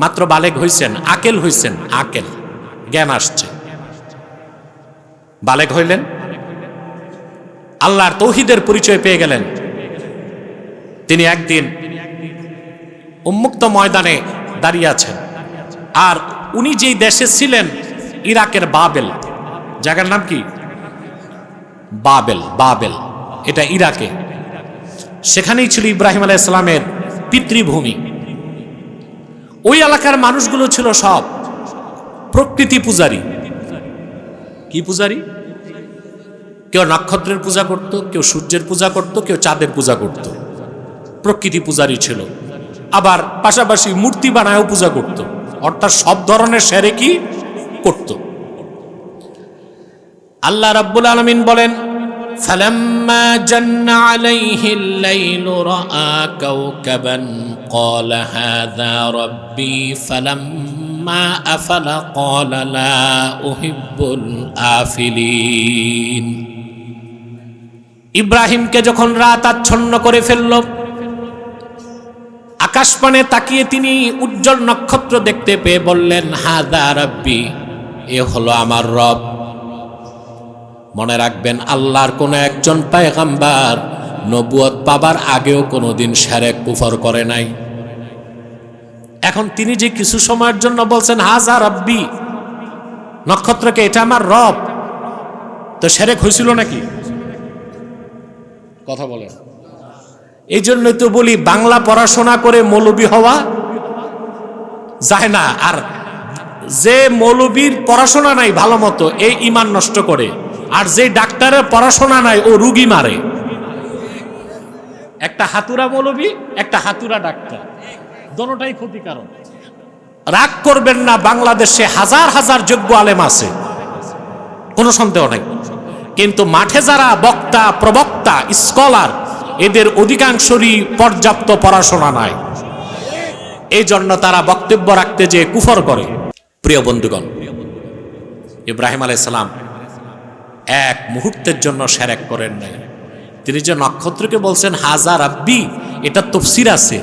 মাত্র বালেগ হইছেন, আকেল হইছেন, আকেল জ্ঞান আসছে, বালেগ হইলেন, আল্লাহর তৌহিদের পরিচয় পেয়ে গেলেন। তিনি একদিন উন্মুক্ত ময়দানে দাঁড়িয়ে আছেন, আর উনি যেই দেশে ছিলেন ইরাকের বাবেল, জায়গার নাম কি? বাবেল। বাবেল এটা ইরাকে, সেখানেই ছিল ইব্রাহিম আলাইহিস সালামের পিতৃভূমি। ওই এলাকার মানুষগুলো ছিল সব প্রকৃতি পূজারী। কি পূজারী? কেউ নক্ষত্রের পূজা করত, কেউ সূর্যের পূজা করত, কেউ চাঁদের পূজা করত। প্রকৃতি পূজারী ছিল। আবার পাশাপাশি মূর্তি বানায়ও পূজা করত, অর্থাৎ সব ধরনের শিরকি করত। আল্লাহ রাব্বুল আলামিন বলেন, ফালাম্মা জান্না আলাইহিল লাইলু রাআ কাওকাবান ক্বালা হাযা রাব্বি ফালাম্মা আফালা ক্বালা লা উহিব্বুল আফিলিন। ইব্রাহিমকে যখন রাত আচ্ছন্ন করে ফেলল, আকাশপানে তাকিয়ে তিনি উজ্জ্বল নক্ষত্র দেখতে পেয়ে বললেন, হাযা রাব্বি, এ হলো আমার রব। মনে রাখবেন, আল্লাহর কোন একজন পয়গম্বর নবুয়ত পাবার আগেও কোনোদিন শিরক কুফর করে নাই। এখন তিনি যে কিছু সময়ের জন্য বলছেন হাযা রাব্বি, নক্ষত্রকে এটা আমার রব, তো শিরক হয়েছিল নাকি? কথা বলেন। এই জন্যই তো বলি, বাংলা পড়াশোনা করে মৌলবি হওয়া যায় না। আর যে মৌলবীর পড়াশোনা নাই ভালো মতো, এই ঈমান নষ্ট করে। আর যে ডাক্তারের পড়াশোনা নাই, ও রুগী মারে। একটা হাতুরা মৌলবী, একটা হাতুরা ডাক্তার, দোনোটাই ক্ষতিকারক। রাগ করবেন না, বাংলাদেশে হাজার হাজার যোগ্য আলেম আছে, কোনো সন্দেহ নাই। কিন্তু মাঠে যারা বক্তা, প্রবক্তা, স্কলার, এদের অধিকাংশরই পর্যাপ্ত পড়াশোনা নাই। এই জন্য তারা বক্তব্য রাখতে যে কুফর করে। প্রিয় বন্ধুগণ, ইব্রাহিম আলাইহিস সালাম এক মুহূর্তের জন্য শিরক করেন নাই। তিনি যে নক্ষত্রকে বলছেন হাযা রাব্বি, এটা তাফসীর আছে।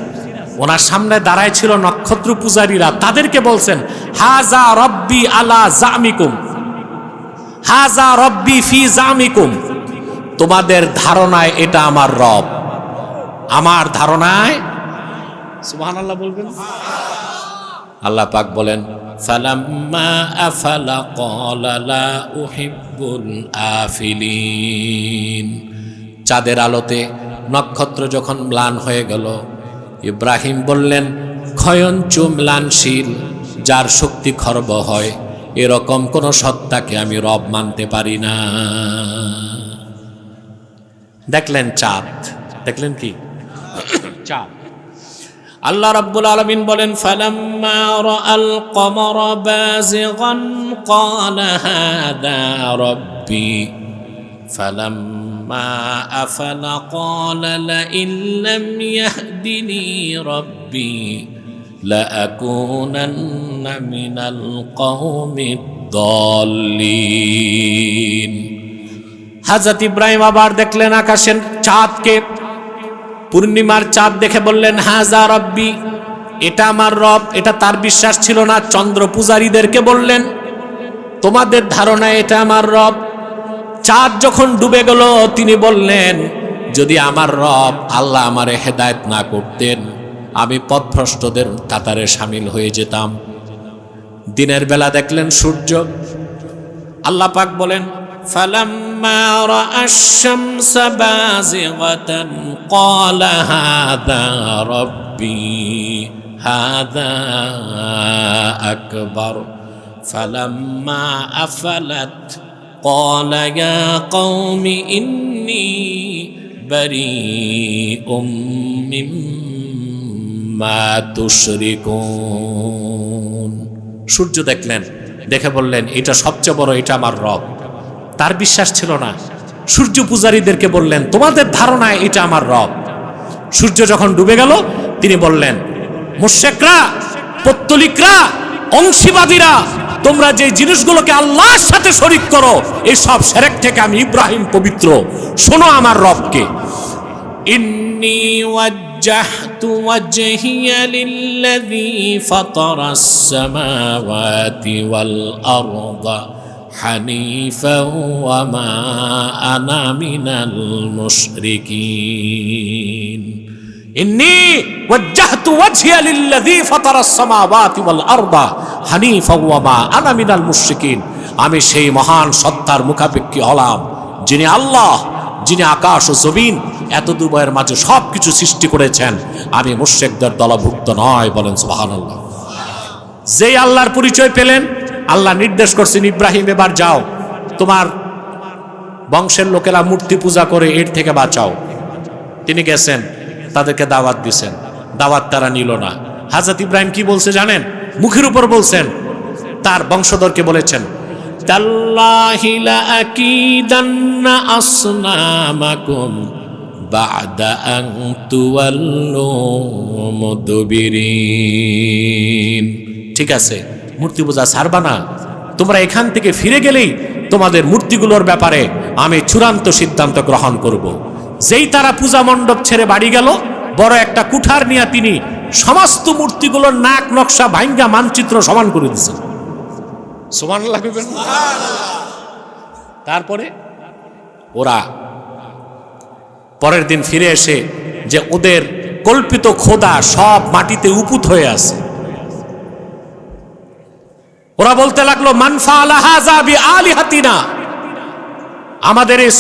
ওনার সামনে দাঁড়ায় ছিল নক্ষত্র পূজারীরা, তাদেরকে বলছেন হাযা রাব্বি আলা জামিকুম, হাযা রাব্বি ফি জামিকুম, তোমাদের ধারণায় এটা আমার রব, আমার ধারণায়। সুবহানাল্লাহ বলবেন। আল্লাহ পাক বলেন, ফালাম্মা আফালা ক্বালা লা উহিব্বুল আফিলিন। চাঁদের আলোতে নক্ষত্র যখন ম্লান হয়ে গেল, ইব্রাহিম বললেন, ক্ষয়ঞ্চু ম্লানশীল, যার শক্তি খর্ব হয়, এরকম কোন সত্তাকে আমি রব মানতে পারি না। দেখলেন চাঁদ, দেখলেন কি চাঁদ। আল্লাহ রাব্বুল আলামিন বলেন, ফালাম্মা রাআল কমারা বাযিগান ক্বালা হাযা রাব্বি ফালাম্মা আফালা ক্বালা লা ইন লাম ইয়াহদিনি রাব্বি লাআকুনান্না মিনাল কওমিদ দাল্লিন। হযরত ইব্রাহিম আবার দেখলেন আকাশের চাঁদকে, পূর্ণিমার চাঁদ দেখে বললেন হাযা রাব্বি, এটা আমার রব। এটা তার বিশ্বাস ছিল না। চন্দ্র পূজারীদেরকে বললেন, তোমাদের ধারণায় এটা আমার রব। চাঁদ যখন ডুবে গেল, তিনি বললেন, যদি আমার রব আল্লাহ আমারে হেদায়েত না করতেন, আমি পথভ্রষ্টদের কাতারে শামিল হয়ে যেতাম। দিনের বেলা দেখলেন সূর্য। আল্লাহ পাক বলেন, فلما رأى الشمس بازغة قال هذا ربي هذا أكبر فلما أفلت قال يا قوم إني بريء مما تشركون। সূর্য দেখলেন দেখে বললেন এটা সবচেয়ে বড়, এটা আমার রব। তার বিশ্বাস ছিল না। সূর্য পূজারীদেরকে বললেন তোমাদের ধারণায় এটা আমার রব। সূর্য যখন ডুবে গেল তিনি বললেন মুশরিকরা, পৌত্তলিকরা, অংশীবাদীরা, তোমরা যে জিনিসগুলোকে আল্লাহর সাথে শরীক করো এই সব শিরক থেকে আমি ইব্রাহিম পবিত্র। শোনো আমার রবকে। ইন্নী ওয়াজ্জাহতু ওয়াজহিয়া লিল্লাযী ফাতারাস সামাওয়াতি ওয়াল আরদা হানিফাও ওয়া মা আনা মিনাল মুশরিকিন। ইন্নী ওয়াজ্জাহতু ওয়াজহিয়া লিল্লাযী ফাতারাস সামাওয়াতি ওয়াল আরদা হানিফাও ওয়া মা আনা মিনাল মুশরিকিন। আমি সেই মহান সত্তার মুখাপেক্ষী হলাম যিনি আল্লাহ, যিনি আকাশ ও জমিন এত দুবয়ের মাঝে সবকিছু সৃষ্টি করেছেন। আমি মুশরিকদের দলভুক্ত নয়। বলেন সুবহানাল্লাহ। যেই আল্লাহর পরিচয় পেলেন, আল্লাহ নির্দেশ করছেন ইব্রাহিম এবার যাও, তোমার বংশের লোকেরা মূর্তি পূজা করে এর থেকে বাঁচাও। তিনি গেছেন, তাদেরকে দাওয়াত দিছেন, দাওয়াত তারা নিল না। হযরত ইব্রাহিম কি বলছে জানেন? মুখের উপর বলছেন, তার বংশধরকে বলেছেন তাল্লাহি লা আকিদান্না আসনামাকুম বা'দা আন তুওয়াল্লু মুদবিরিন। ঠিক আছে, মূর্তি পূজা ছাড়বা না, তোমরা এখান থেকে ফিরে গেলেই তোমাদের মূর্তিগুলোর ব্যাপারে আমি চূড়ান্ত সিদ্ধান্ত গ্রহণ করব। যেই তারা পূজা মণ্ডপ ছেড়ে বাড়ি গেল, বড় একটা কুঠার নিয়ে তিনি সমস্ত মূর্তিগুলোর নাক নকশা ভাঙ্গা মানচিত্র সমান করে দিয়েছেন। সুবহানাল্লাহ। তারপরে ওরা পরের দিন ফিরে এসে যে ওদের কল্পিত খোদা সব মাটিতে উপুত হয়ে আছে, ওরা বলতে লাগলো মান ফাআলা হাযা বিআলিহাতিনা, আমাদের এই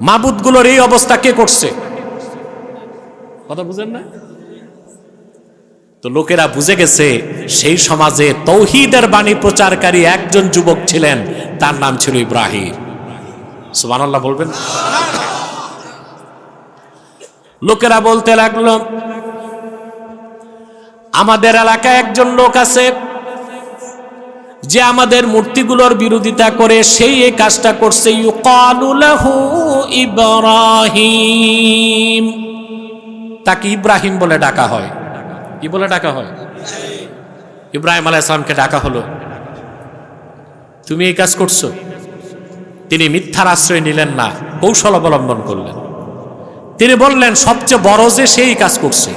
মাবুদগুলোর এই অবস্থা কে করছে? কথা বুঝেন না? তো লোকেরা বুঝে গেছে সেই সমাজে তৌহিদের বাণী প্রচারকারী একজন যুবক ছিলেন, তার নাম ছিল ইব্রাহিম। সুবহানাল্লাহ বলবেন। লোকেরা বলতে লাগলো আমাদের এলাকায় একজন লোক আছে যে আমাদের মূর্তিগুলোর বিরোধিতা করে, সেই এই কাজটা করছে। ইউকালু লাহু ইব্রাহিম, তাকে ইব্রাহিম বলে ডাকা হয়। কি বলে ডাকা হয়? ইব্রাহিম আলাইহিস সালামকে ডাকা হলো, তুমি এই কাজ করছো। তিনি মিথ্যার আশ্রয় নিলেন না, কৌশল অবলম্বন করলেন। তিনি বললেন সবচেয়ে বড় যে সেই কাজ করছে,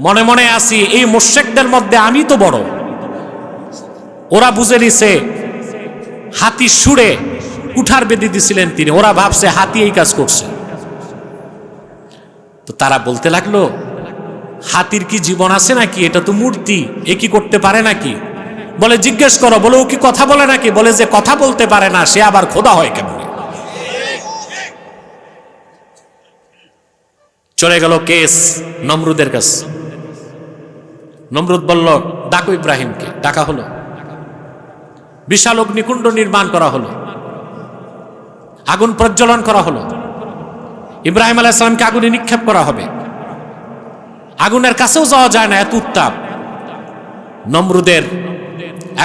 মনে মনে আসি এই মুশরিকদের মধ্যে আমি তো বড়। ওরা বুঝে নিছে হাতি সুরে কুঠার বেঁধে দিছিলেন তিনি, ওরা ভাবছে হাতি এই কাজ করছে। তো তারা বলতে লাগলো হাতির কি জীবন আছে নাকি? এটা তো মূর্তি, এ কি করতে পারে নাকি? বলে জিজ্ঞেস করো, বলে ও কি কথা বলে নাকি? বলে যে কথা বলতে পারে না সে আবার খোদা হয় কেমনে? চলে গেল কেস নমরুদের কাছে। নমরুদ বলল ডাকো ইব্রাহিমকে। ডাকা হলো, বিশাল অগ্নিকুণ্ড নির্মাণ করা হলো, আগুন প্রজ্বলন করা হলো। ইব্রাহিম আলাইহিস সালামকে আগুনে নিক্ষেপ করা হবে। আগুনের কাছেও যাওয়া যায় না, এত উত্তাপ। নমরুদের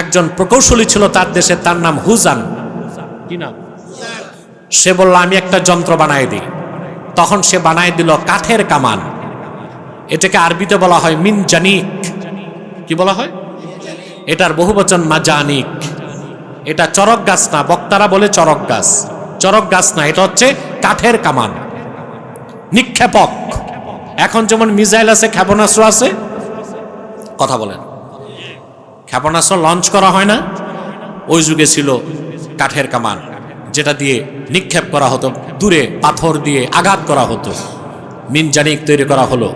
একজন প্রকৌশলী ছিল তার দেশে, তার নাম হুজান। কি নাম? সে বলল আমি একটা যন্ত্র বানাই দিই। তখন সে বানাই দিল কাঠের কামান। এটাকে আরবিতে বলা হয় মিনজানিক। কি বলা হয়? এটার বহুবচন মাজানিক। এটা চরক গাছ না, বক্তারা বলে চরক গাছ, চরক গাছ না, এটা হচ্ছে কাঠের কামান, নিক্ষেপক। এখন যেমন মিসাইল আছে, ক্ষেপণাস্ত্র আছে, কথা বলেন, ক্ষেপণাস্ত্র লঞ্চ করা হয় না, ওই যুগে ছিল কাঠের কামান, যেটা দিয়ে নিক্ষেপ করা হতো, দূরে পাথর দিয়ে আঘাত করা হতো। মিনজানিক তৈরি করা হলো।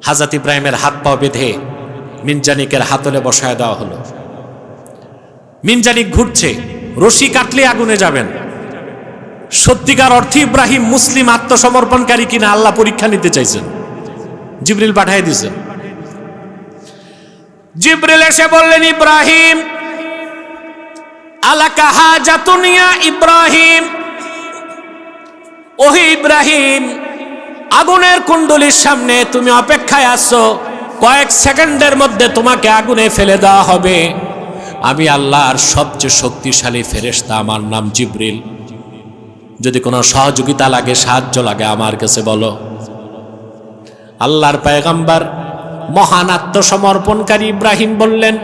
হযরত ইব্রাহিমের হাত পা বেঁধে মিনজানিকের হাতলে বসায় দেওয়া হলো। মিনজানিক ঘুরছে, রশি কাটলে আগুনে যাবেন। সত্যিকার অর্থে ইব্রাহিম মুসলিম আত্মসমর্পণকারী কিনা আল্লাহ পরীক্ষা নিতে চাইছেন। জিবরিল পাঠিয়ে দিয়েছেন। জিবরিল এসে বললেন ইব্রাহিম আলাকা হাজাতুন ইয়া ইব্রাহিম, ওহে ইব্রাহিম, আগুনের কুণ্ডলীর সামনে তুমি অপেক্ষায় আছো, কয়েক সেকেন্ডের মধ্যে তোমাকে আগুনে ফেলে দেওয়া হবে। আমি আল্লাহর সবচেয়ে শক্তিশালী ফেরেশতা, আমার নাম জিবরিল। যদি কোনো সহযোগিতা লাগে, সাহায্য লাগে, আমার কাছে বলো। আল্লাহর পয়গম্বর মহান আত্মসমর্পণকারী ইব্রাহিম বললেন,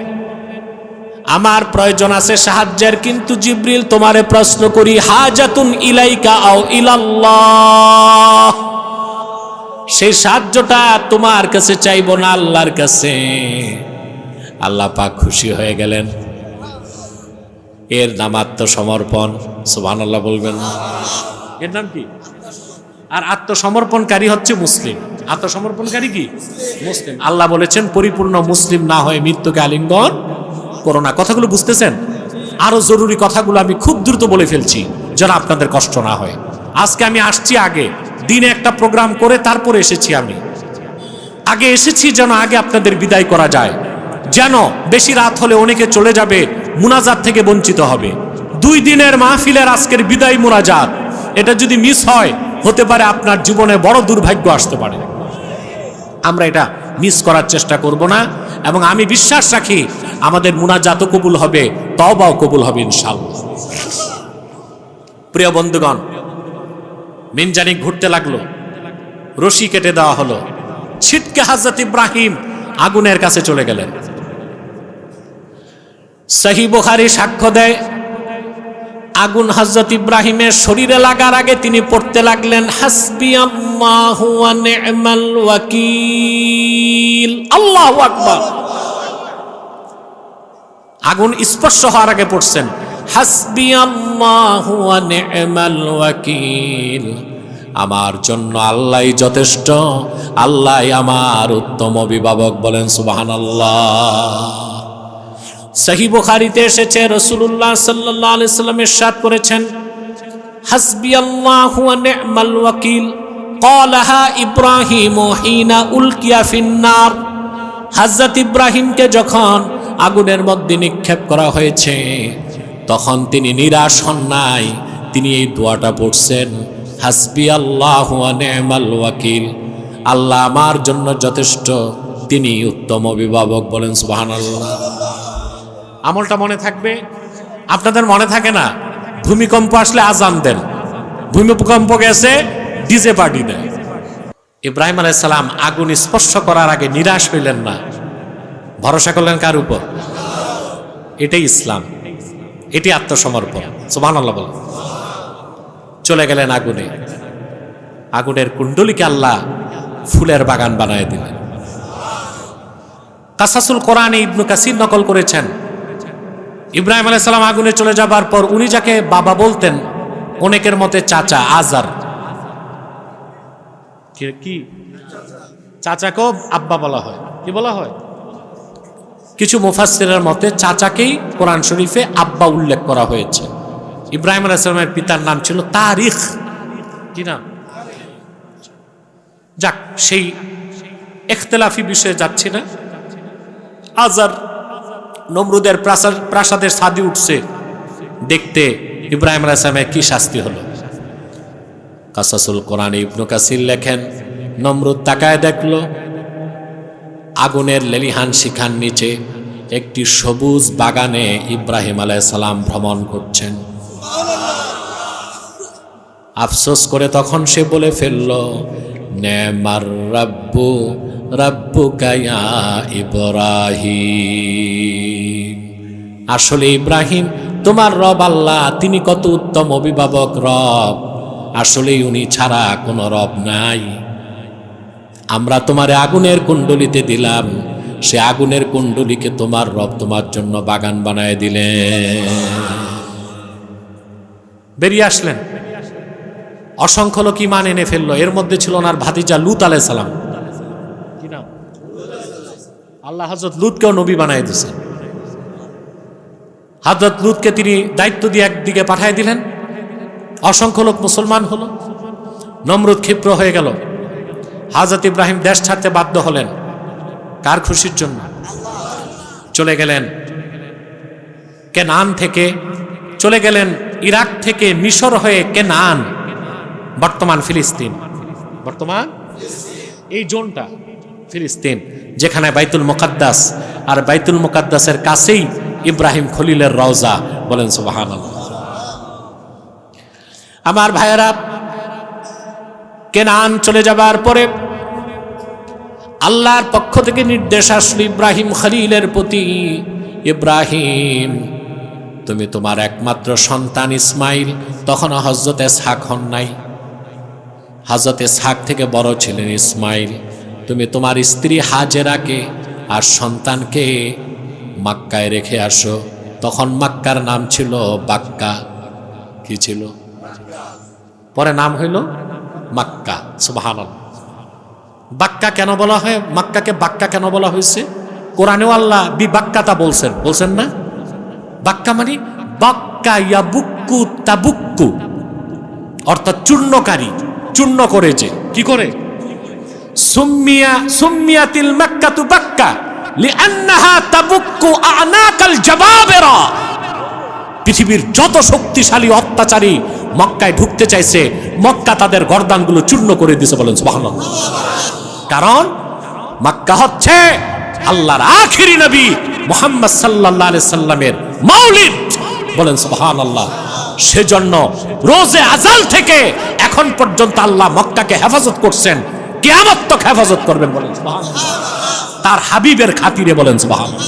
আমার প্রয়োজন আছে সাহায্যের, কিন্তু জিবরিল তোমারে প্রশ্ন করি, হাজাতুন ইলাইকা আও ইলাল্লাহ, সেই সাহায্যটা তোমার কাছে চাইবো না আল্লাহর কাছে। আল্লাহ পাক খুশি হয়ে গেলেন। এর নাম আত্মসমর্পণ। সুবহানাল্লাহ বলবেন। এর নাম কি? আর আত্মসমর্পণকারী হচ্ছে মুসলিম। আত্মসমর্পণকারী কি? মুসলিম। আল্লাহ বলেছেন পরিপূর্ণ মুসলিম না হয়ে মৃত্যুকে আলিঙ্গন করো না। কথাগুলো বুঝতেছেন? আরো জরুরি কথাগুলো আমি খুব দ্রুত বলে ফেলছি যেন আপনাদের কষ্ট না হয়। আজকে আমি আসছি আগে, দিনে একটা প্রোগ্রাম করে তারপরে এসেছি। আমি আগে এসেছি যেন আগে আপনাদের বিদায় করা যায়, যেন বেশি রাত হলে অনেকে চলে যাবে, মুনাজাত থেকে বঞ্চিত হবে। 2 দিনের মাহফিলের আজকের বিদায় মুনাজাত, এটা যদি মিস হয়, হতে পারে আপনার জীবনে বড় দুর্ভাগ্য আসতে পারে। আমরা এটা মিস করার চেষ্টা করব না, এবং আমি বিশ্বাস রাখি আমাদের মুনাজাতও কবুল হবে, তওবাও কবুল হবে ইনশাআল্লাহ। প্রিয় বন্ধুগণ, মিনজানি ঘুরতে লাগলো, রশি কেটে দেওয়া হলো, ছিটকে হযরত ইব্রাহিম আগুনের কাছে চলে গেলেন। সহিহ বুখারী সাক্ষ্য দেয়, আগুন হযরত ইব্রাহিমের শরীরে লাগার আগে তিনি পড়তে লাগলেন, হাসবিয়াল্লাহু ওয়া নি'মাল ওয়াকিল। আল্লাহু আকবার। আগুন স্পর্শ হওয়ার আগে পড়ছেন, হাসবিয়াল্লাহু ওয়া নি'মাল ওয়াকিল। আমার জন্য আল্লাহই যথেষ্ট, আল্লাহই আমার উত্তম অভিভাবক। বলেন সুবহানাল্লাহ। সহিহ বুখারীতে এসেছে, রাসূলুল্লাহ সাল্লাল্লাহু আলাইহি সাল্লাম ইরশাদ করেছেন, হাসবিয়াল্লাহু ওয়া নি'মাল ওয়াকিল ক্বালাহা ইব্রাহিম হিনা উলকিয়া ফিন্নার। হযরত ইব্রাহিমকে যখন আগুনের মধ্যে নিক্ষেপ করা হয়েছে, তখন তিনি নিরাশ হন নাই, তিনি এই দোয়াটা পড়ছেন, হাসবিয়াল্লাহু ওয়া নি'মাল ওয়াকিল। আল্লাহ আমার জন্য যথেষ্ট, তিনি উত্তম অভিভাবক। বলেন সুবহানাল্লাহ। আমলটা মনে থাকবে? আপনাদের মনে থাকে না? ভূমিকম্প আসলে আজান দেন, ভূমিকম্প গেছে ডিজে পার্টি দেন। ইব্রাহিম আলাইহিস সালাম আগুন স্পর্শ করার আগে নিরাশ হইলেন না, ভরসা করলেন কার উপর? এটাই ইসলাম, এটি আত্মসমর্পণ। সুবহানাল্লাহ বলেন। চলে গেলেন আগুনে, আগুনের কুণ্ডলীকে আল্লাহ ফুলের বাগান বানায় দিলেন। কাসাসুল কোরআনে ইবনে কাসির নকল করেছেন, ইব্রাহিম আলাইহিস সালাম আগুনে চলে যাবার পর উনি যাকে বাবা বলতেন, অনেকের মতে চাচা, আজার। কি চাচাকেও আব্বা বলা হয়? কি বলা হয়? কিছু মুফাসসিরের মতে চাচাকেই কোরআন শরীফে আব্বা উল্লেখ করা হয়েছে। ইব্রাহিম আলাইহিস সালামের পিতার নাম ছিল তারিখ। কি নাম? যাক, সেই ইখতিলাফি বিষয়ে যাচ্ছি না। আজার নমরুদের প্রাসাদের ছাদে উঠছে, দেখতে ইব্রাহিম আলাইহিস সালামের কি শাস্তি হলো। কাসাসুল কোরআনে ইবনে কাসির লেখেন, নমরুদ তাকায় দেখলো আগুনের লেলিহান শিখার নিচে একটি সবুজ বাগানে ইব্রাহিম আলাইহিস সালাম ভ্রমণ করছেন। আফসোস করে তখন সে বলে ফেলল, নেমার রাব্বু রাব্বুকা ইয়া ইব্রাহিম। আসলে ইব্রাহিম, তোমার রব আল্লাহ, তিনি কত উত্তম অভিভাবক রব। আসলে উনি ছাড়া কোনো রব নাই। আমরা তোমারে আগুনের কুণ্ডলিতে দিলাম, সে আগুনের কুণ্ডলীকে তোমার রব তোমার জন্য বাগান বানায় দিলেন। বেরিয়ে আসলেন, অসংখ্য লোক ঈমান এনে ফেললো। এর মধ্যে ছিল ওনার ভাতিজা লূত আলাইহিস সালাম। কি নাম? আল্লাহ হযরত লূতকেও নবী বানায় দিয়েছেন। হযরত লূতকে তিনি দায়িত্ব দিয়ে একদিকে পাঠিয়ে দিলেন, অসংখ্য লোক মুসলমান হলো। নমরুদ ক্ষিপ্র হয়ে গেল। হযরত ইব্রাহিম দেশ ছাড়তে বাধ্য হলেন। কার খুশির জন্য? চলে গেলেন কেনান থেকে, চলে গেলেন ইরাক থেকে মিশর হয়ে কেনান, বর্তমান ফিলিস্তিন, বর্তমান এই জোনটা ফিলিস্তিন, যেখানে বাইতুল মুকাদ্দাস, আর বাইতুল মুকাদ্দাসের কাছেই ইব্রাহিম খলিলের রওজা। বলেন সুবহানাল্লাহ। আমার ভাইয়েরা, কেনান চলে যাবার পরে আল্লাহর পক্ষ থেকে নির্দেশ আসলো ইব্রাহিম খলিলের প্রতি, ইব্রাহিম তুমি তোমার একমাত্র সন্তান ইসমাইল, তখন হযরত ইসহাক হন নাই, হযরত ইসহাক থেকে বড় ছিলেন ইসমাইল, তুমি তোমার স্ত্রী হাজেরাকে আর সন্তানকে মক্কায় রেখে আসো। তখন মক্কার নাম ছিল বাক্কা। কি ছিল? পরে নাম হইল মক্কা। সুবহানাল্লাহ। বাক্কা কেন বলা হয়? মক্কাকে বাক্কা কেন বলা হয়েছে? কোরআনেও আল্লাহ বিবাক্কাতা বলছেন, বলছেন না? বাক্কা মানে বাক্কা ইয়াবুক্কু তাবুক্কু, অর্থাৎ চূর্ণকারী, চূর্ণ করে, যে কি করে? সুম্মিয়াতিল মাক্কাতু বাক্কা লিআন্নাহা তাবুক্কু আনাকাল জাবাবিরা। পৃথিবীর যত শক্তিশালী অত্যাচারী মক্কায় ঢুকতে চাইছে, মক্কা তাদের গর্দানগুলো চূর্ণ করে দিয়েছে। বলেন সুবহানাল্লাহ। কারণ মক্কা হচ্ছে আল্লাহর আখিরি নবী মুহাম্মদ সাল্লাল্লাহু আলাইহি সাল্লামের মাওলিদ। বলেন সুবহানাল্লাহ। সেজন্য রোজে আজাল থেকে এখন পর্যন্ত আল্লাহ মক্কাকে হেফাজত করছেন, কিয়ামত তক হেফাজত করবেন। বলেন সুবহানাল্লাহ। তার হাবিবের খাতিরে। বলেন সুবহানাল্লাহ।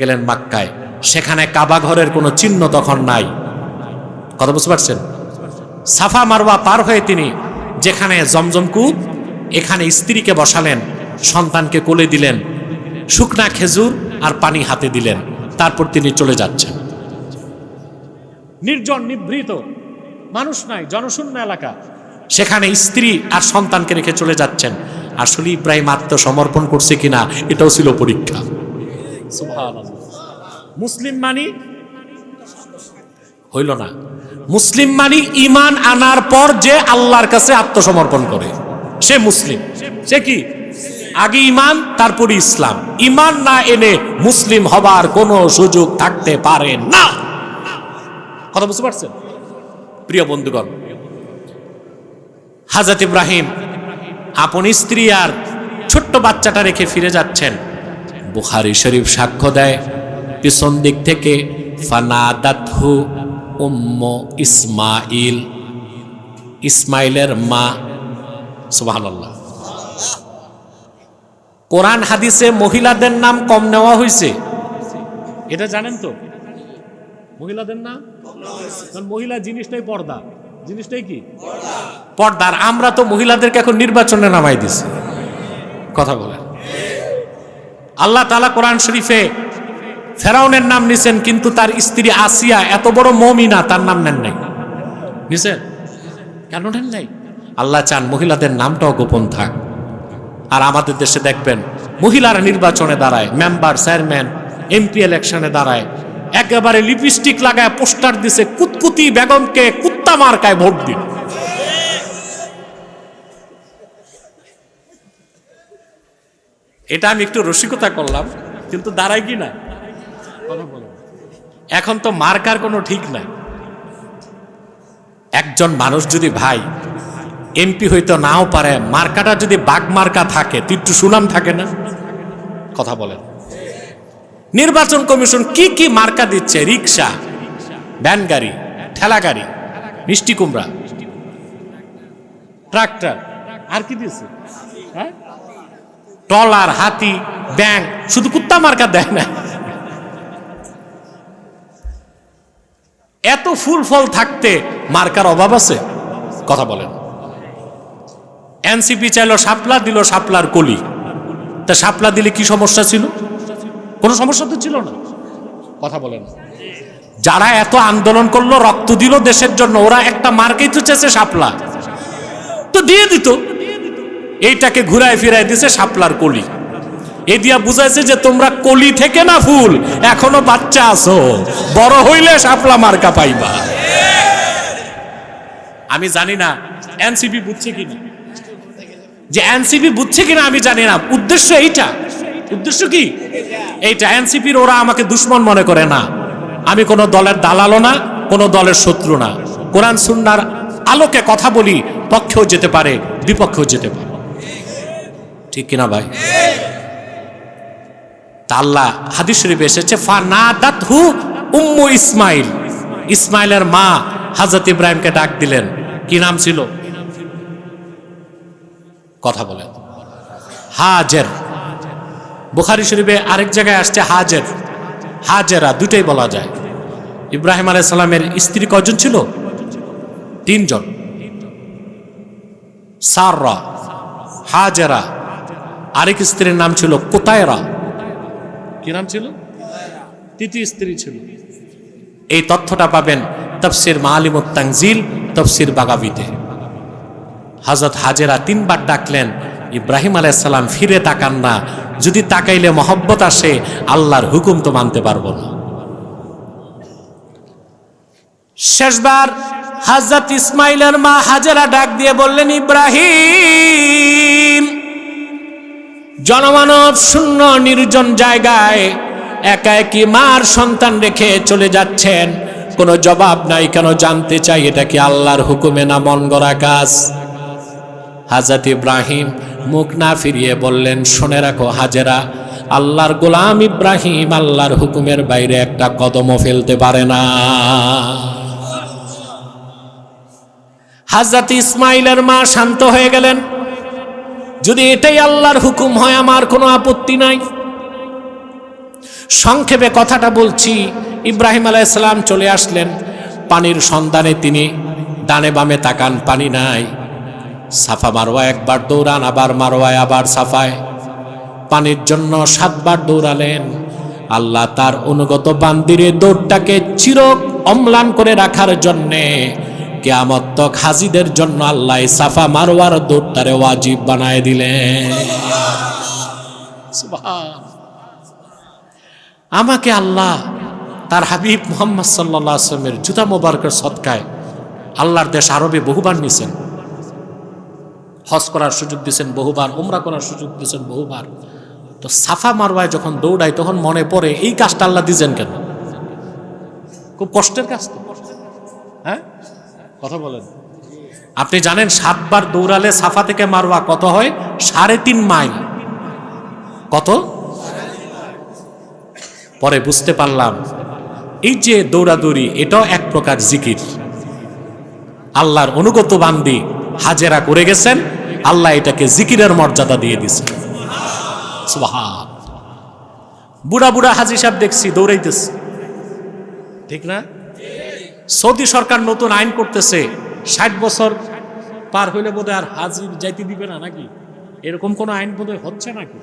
গেলেন মক্কায়, সেখানে কাবা ঘরের কোনো চিহ্ন তখন নাই। কথা বুঝতে পারছেন? সাফা মারওয়া পার হয়ে তিনি যেখানে জমজম কূপ, এখানে স্ত্রীকে বসালেন, সন্তানকে কোলে দিলেন, শুকনা খেজুর আর পানি হাতে দিলেন, তারপর তিনি চলে যাচ্ছেন। নির্জন নিভৃত, মানুষ নাই, জনশূন্য এলাকা, সেখানে স্ত্রী আর সন্তানকে রেখে চলে যাচ্ছেন। আসলে ইব্রাহিম আত্মসমর্পণ করছে কিনা এটাও ছিল পরীক্ষা। সুবহানাল্লাহ। মুসলিম মানি হইল না। মুসলিম মানি ঈমান আনার পর যে আল্লাহর কাছে আত্মসমর্পণ করে, সে মুসলিম। সে কি? আগে ঈমান তারপর ইসলাম। ঈমান না এনে মুসলিম হবার কোনো সুযোগ থাকতে পারে না। কথা বুঝতে পারছেন? প্রিয় বন্ধুগণ, হযরত ইব্রাহিম আপন স্ত্রী আর ছোট্ট বাচ্চাটা রেখে ফিরে যাচ্ছেন। বুখারী শরীফ সাক্ষ্য দেয়, পিছন দিক থেকে ফানাদাতহু উম্মু ইসমাইল, ইসমাইলের মা। সুবহানাল্লাহ। কোরআন হাদিসে মহিলাদের নাম কম নেওয়া হয়েছে, এটা জানেন তো? মহিলাদের নাম, কারণ মহিলা জিনিসটাই পর্দা। জিনিসটাই কি? পর্দার। আমরা তো মহিলাদেরকে এখন নির্বাচনে নামাই দিছি। কথা বলেন। আল্লাহ তাআলা কোরআন শরীফে ফেরাউনের নাম নিছেন, কিন্তু তার স্ত্রী আসিয়া এত বড় মুমিনা, তার নাম নেন নাই। নিছেন? কেন নেন নাই? আল্লাহ চান মহিলাদের নামটাও গোপন থাক। আর আমাদের দেশে দেখবেন মহিলারা নির্বাচনে দাঁড়ায়, মেম্বার, চেয়ারম্যান, এমপি ইলেকশনে দাঁড়ায়, একেবারে লিপস্টিক লাগায় পোস্টার দিছে, কুতকুতি বেগমকে কুত্তা মার্কায় ভোট দিন। এটা আমি একটু রসিকতা করলাম, কিন্তু দাঁড়ায় কি না? এখন তো মার্কার কোনো ঠিক নাই। একজন মানুষ যদি ভাই এমপি হইতে নাও পারে, মার্কাটা যদি বাঘ মার্কা থাকে, একটু সুনাম থাকে না? কথা বলেন। নির্বাচন কমিশন কি কি মার্কা দিচ্ছে? রিক্সা, ভ্যান গাড়ি, ঠেলা গাড়ি, মিষ্টি কুমড়া, ট্রাক্টর, আর কি দিচ্ছে? হ্যাঁ, ট্রলার, হাতি, ব্যাং। শুধু কুত্তা মার্কা দেয় না। এত ফুল ফল থাকতে মার্কার অভাব আছে? কথা বলেন। এনসিপি চাইলো শাপলা, দিল শাপলার কলি। তা শাপলা দিলে কি সমস্যা ছিল? কোনো সমস্যা তো ছিল না। কথা বলেন। যারা এত আন্দোলন করলো, রক্ত দিল দেশের জন্য, ওরা একটা মার্কেই তো চেয়েছে শাপলা, তো দিয়ে দিত। এইটাকে ঘুরায় ফিরায় দিছে শাপলার কলি। এ দিয়া বুঝাইছে যে তোমরা কলি থেকে না ফুল, এখনো বাচ্চা আছো, বড় হইলে শাপলা মার্কা পাইবা। আমি জানি না এনসিপি বুঝছে কিনা, যে এনসিপি বুঝছে কিনা আমি জানি না। উদ্দেশ্য এইটা। উদ্দেশ্য কি? এইটা। এনসিপির ওরা আমাকে দুশ্মন মনে করে না। আমি কোনো দলের দালালও না, কোনো দলের শত্রু না। কোরআন সুন্নাহর আলোকে কথা বলি, পক্ষেও যেতে পারে, বিপক্ষেও যেতে পারে। ঠিক কিনা ভাই? তা আল্লাহ হাদিস শরীফে এসেছে ফানাদাতহু উম্মু ইসমাইল, ইসমাইলের মা হযরত ইব্রাহিমকে ডাক দিলেন। কি নাম ছিল? কথা বলেন। হাজের। বুখারী শরীফে আরেক জায়গায় আসছে হাজের, হাজেরা, দুটোই বলা যায়। ইব্রাহিম আলাইহিস সালামের স্ত্রী কয়জন ছিল? 3 জন। সাররা, হাজেরা, আরেক স্ত্রীর নাম ছিল কুতায়রা। কি নাম ছিল? তৃতীয় স্ত্রী ছিল। এই তথ্যটা পাবেন তাফসীর মাআলিমুত তানজিল, তাফসীর বাগাবীতে। হযরত হাজেরা 3 বার ডাকলেন, ইব্রাহিম আলাইহিস সালাম ফিরে তাকান না। যদি তাকাইলে মহব্বত আসে, আল্লাহর হুকুম তো মানতে পারবো না। শেষবার হযরত ইসমাইলের মা হাজেরা ডাক দিয়ে বললেন, ইব্রাহিম, জনমানব শূন্য নির্জন জায়গায় একা একই মার সন্তান রেখে চলে যাচ্ছেন, কোনো জবাব নাই কেন? জানতে চাই এটা কি আল্লাহর হুকুমে না মন গড়া কাজ? হযরত ইব্রাহিম মুখ না ফিরিয়ে বললেন, শুনে রাখো হাজেরা, আল্লাহর গোলাম ইব্রাহিম আল্লাহর হুকুমের বাইরে একটা কদমও ফেলতে পারে না। হযরত ইসমাইলের মা শান্ত হয়ে গেলেন, যদি এটাই আল্লাহর হুকুম হয় আমার কোনো আপত্তি নাই। সংক্ষেপে কথাটা বলছি, ইব্রাহিম আলাইহিস সালাম চলে আসলেন, পানির সন্ধানে তিনি ডানে বামে তাকান, পানি নাই। সাফা মারওয়া একবার দৌড়ান, আবার মারওয়ায়, আবার সাফায়। পানির জন্য 7 বার দৌড়ালেন। আল্লাহ তার অনুগত বান্দিরে দৌড়টাকে চির অম্লান করে রাখার জন্যে কিয়ামত তক হাজিদের জন্য আল্লাহ সাফা মারওয়ার দৌড়টারে ওয়াজিব বানায় দিলেন। সুবহান। আমাকে আল্লাহ তার হাবিব মুহাম্মদ সাল্লাল্লাহু আলাইহি ওয়াসাল্লামের জুতা মোবারকের সদকায় আল্লাহর দেশ আরবে বহুবার নিছেন, হজ করার সুযোগ দিয়েছেন বহুবার, উমরা করার সুযোগ দিয়েছেন বহুবার। তো সাফা মারওয়ায় যখন দৌড়াই তখন মনে পড়ে এই কাজটা আল্লাহ দিয়েছেন কেন? খুব কষ্টের কাজ তো, হ্যাঁ? কথা বলেন। আপনি জানেন 7 বার দৌড়ালে সাফা থেকে মারওয়া কত হয়? 3.5 মাইল। কত? পরে বুঝতে পারলাম এই যে দৌড়াদৌড়ি এটাও এক প্রকার জিকির। আল্লাহর অনুগত বান্দি হাজেরা করে গেছেন, আল্লাহ এটাকে জিকিরের মর্যাদা দিয়ে দিয়েছেন। সুবহান। বুড়া বুড়া হাজি সাহেব দেখছি দৌড়াইতেছে, ঠিক না? সৌদি সরকার নতুন আইন করতেছে, 60 বছর পার হইলে বোধহয় আর হাজির যাইতে দিবে না, নাকি এরকম কোন আইন বোধহয় হচ্ছে নাকি?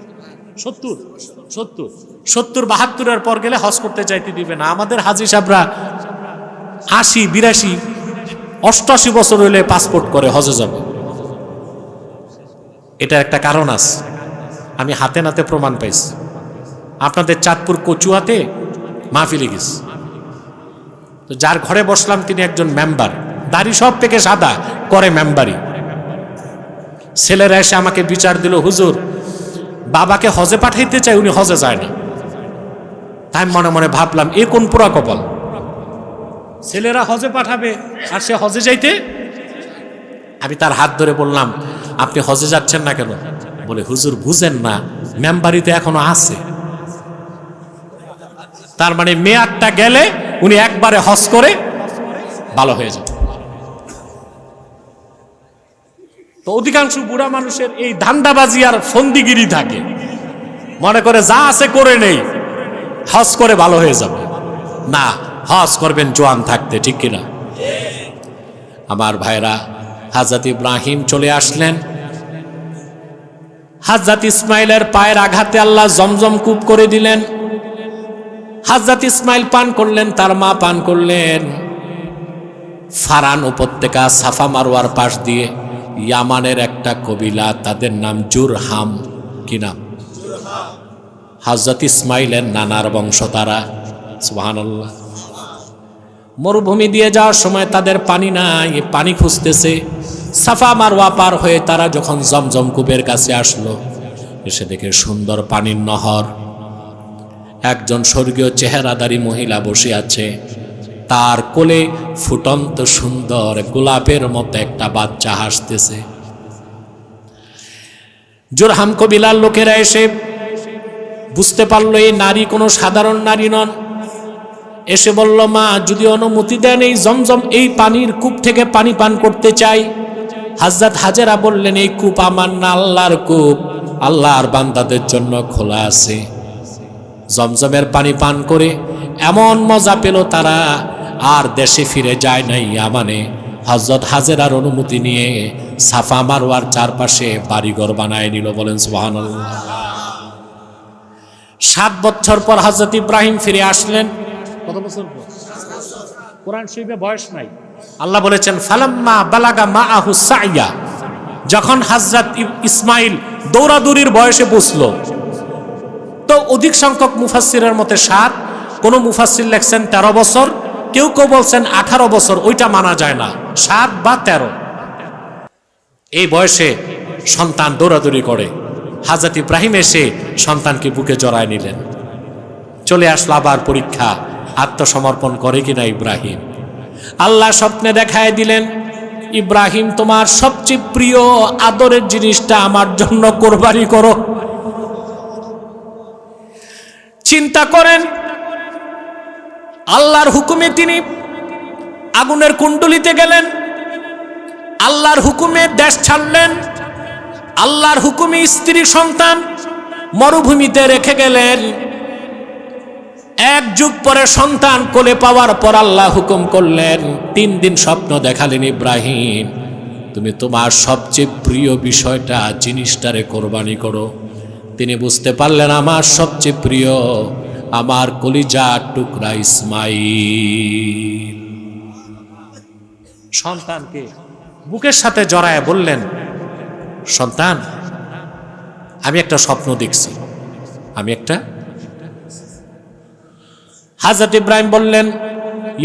70-72 পর গেলে হজ করতে যাইতে দিবে না। আমাদের হাজি সাহেবরা 80, 82, 88 বছর হইলে পাসপোর্ট করে হজে যাবে। এটা একটা কারণ আছে, আমি হাতে নাতে প্রমাণ পাইছি। আপনাদের চাঁদপুর কচুয়াতে মাহফিলে গেছি, তো যার ঘরে বসলাম তিনি একজন মেম্বার, দাড়ি সব থেকে সাদা, করে মেম্বারি। ছেলেরা এসে আমাকে বিচার দিল, হুজুর বাবাকে হজে পাঠাইতে চাই, উনি হজে যায় না। তাই মনে মনে ভাবলাম এ কোন পোড়া কপাল, ছেলেরা হজে পাঠাবে আর সে হজে যাইতে। আমি তার হাত ধরে বললাম, আপনি হজে যাচ্ছেন না কেন? বলে, হুজুর বুঝেন না, মেম্বারিতে এখনো আছে। তার মানে মেয়াদটা গেলে উনি একবারে হজ করে ভালো হয়ে যাবে। তো অধিকাংশ বুড়া মানুষের এই ধান্দাবাজি আর ফন্দিগিরি থাকে, মনে করে যা আছে করে নেই, হজ করে ভালো হয়ে যাবে। না, হজ করবেন জোয়ান থাকতে, ঠিক কিনা? আমার ভাইরা, হযরত ইব্রাহিম চলে আসলেন। হযরত ইসমাইলের পায়ের আঘাতে আল্লাহ জমজম কূপ করে দিলেন। হযরত ইসমাইল পান করলেন, তার মা পান করলেন। ফারান উপত্যকা সাফা মারওয়ার পাশ দিয়ে ইয়ামানের একটা কবিলা, তাদের নাম জুরহাম। কি নাম? হযরত ইসমাইলের নানার বংশ তারা। সুবহানাল্লাহ। মরুভূমি দিয়ে যাওয়ার সময় তাদের পানি নাই, পানি খুঁজতেছে। সাফা মারওয়া পার হয়ে তারা যখন জমজম কূপের কাছে আসলো, এসে দেখে সুন্দর পানির নহর, একজন স্বর্গীয় চেহারাদারী মহিলা বসে আছে, তার কোলে ফুটন্ত সুন্দর গোলাপের মতো একটা বাচ্চা হাসতেছে। জুরহাম কবিলার লোকেরা এসে বুঝতে পারলো এই নারী কোনো সাধারণ নারী নন। এসে বলল, মা যদি অনুমতি দেন এই জমজম এই পানির কূপ থেকে পানি পান করতে চাই। হযরত হাজেরা বললেন, এই কূপ আমার না, আল্লাহর কূপ, আল্লাহর বান্দাদের জন্য খোলা আছে। জমজমের পানি পান করে এমন মজা পেল তারা, আর দেশে ফিরে যায় নাই ইয়ামানে। হযরত হাজেরার অনুমতি নিয়ে সাফা মারওয়ার চারপাশে বাড়িঘর বানায় নিল। বলেন সুবহানাল্লাহ। 7 বছর পর হযরত ইব্রাহিম ফিরে আসলেন। কত বছর পর? কোরআন শরীফে বয়স নাই। আল্লাহ বলেছেন, ফালাম্মা বালাগা মাআহু সাইয়া, যখন হযরত ইসমাইল দৌড়াদৌড়ির বয়সে পৌঁছল। তো অধিক সংখ্যক মুফাসসিরের মতে 7, কোন মুফাসসির লেখছেন 13 বছর, কেউ কেউ বলছেন 18 বছর, ওইটা মানা যায় না, 7 বা 13। এই বয়সে সন্তান দৌড়াদৌড়ি করে। হযরত ইব্রাহিম এসে সন্তানকে বুকে জড়ায় নিলেন। চলে আসলো আবার পরীক্ষা, আত্মসমর্পণ করে কিনা ইব্রাহিম। আল্লাহ স্বপ্নে দেখায় দিলেন, ইব্রাহিম তোমার সবচেয়ে প্রিয় আদরের জিনিসটা আমার জন্য কোরবানি করো। চিন্তা করেন, আল্লাহর হুকুমে তিনি আগুনের কুণ্ডলিতে গেলেন, আল্লাহর হুকুমে দেশ ছাড়লেন, আল্লাহর হুকুমে স্ত্রী সন্তান মরুভূমিতে রেখে গেলেন। 1 যুগ পরে সন্তান কোলে পাওয়ার পর আল্লাহ হুকুম করলেন, 3 দিন স্বপ্ন দেখালেন, ইব্রাহিম তুমি তোমার সবচেয়ে প্রিয় বিষয়টা জিনিসটারে কোরবানি করো। তিনি বুঝতে পারলেন আমার সবচেয়ে প্রিয় আমার কলিজার টুকরা ইসমাইল। সন্তানকে বুকের সাথে জড়ায় বললেন, সন্তান আমি একটা স্বপ্ন দেখছি, হযরত ইব্রাহিম বললেন,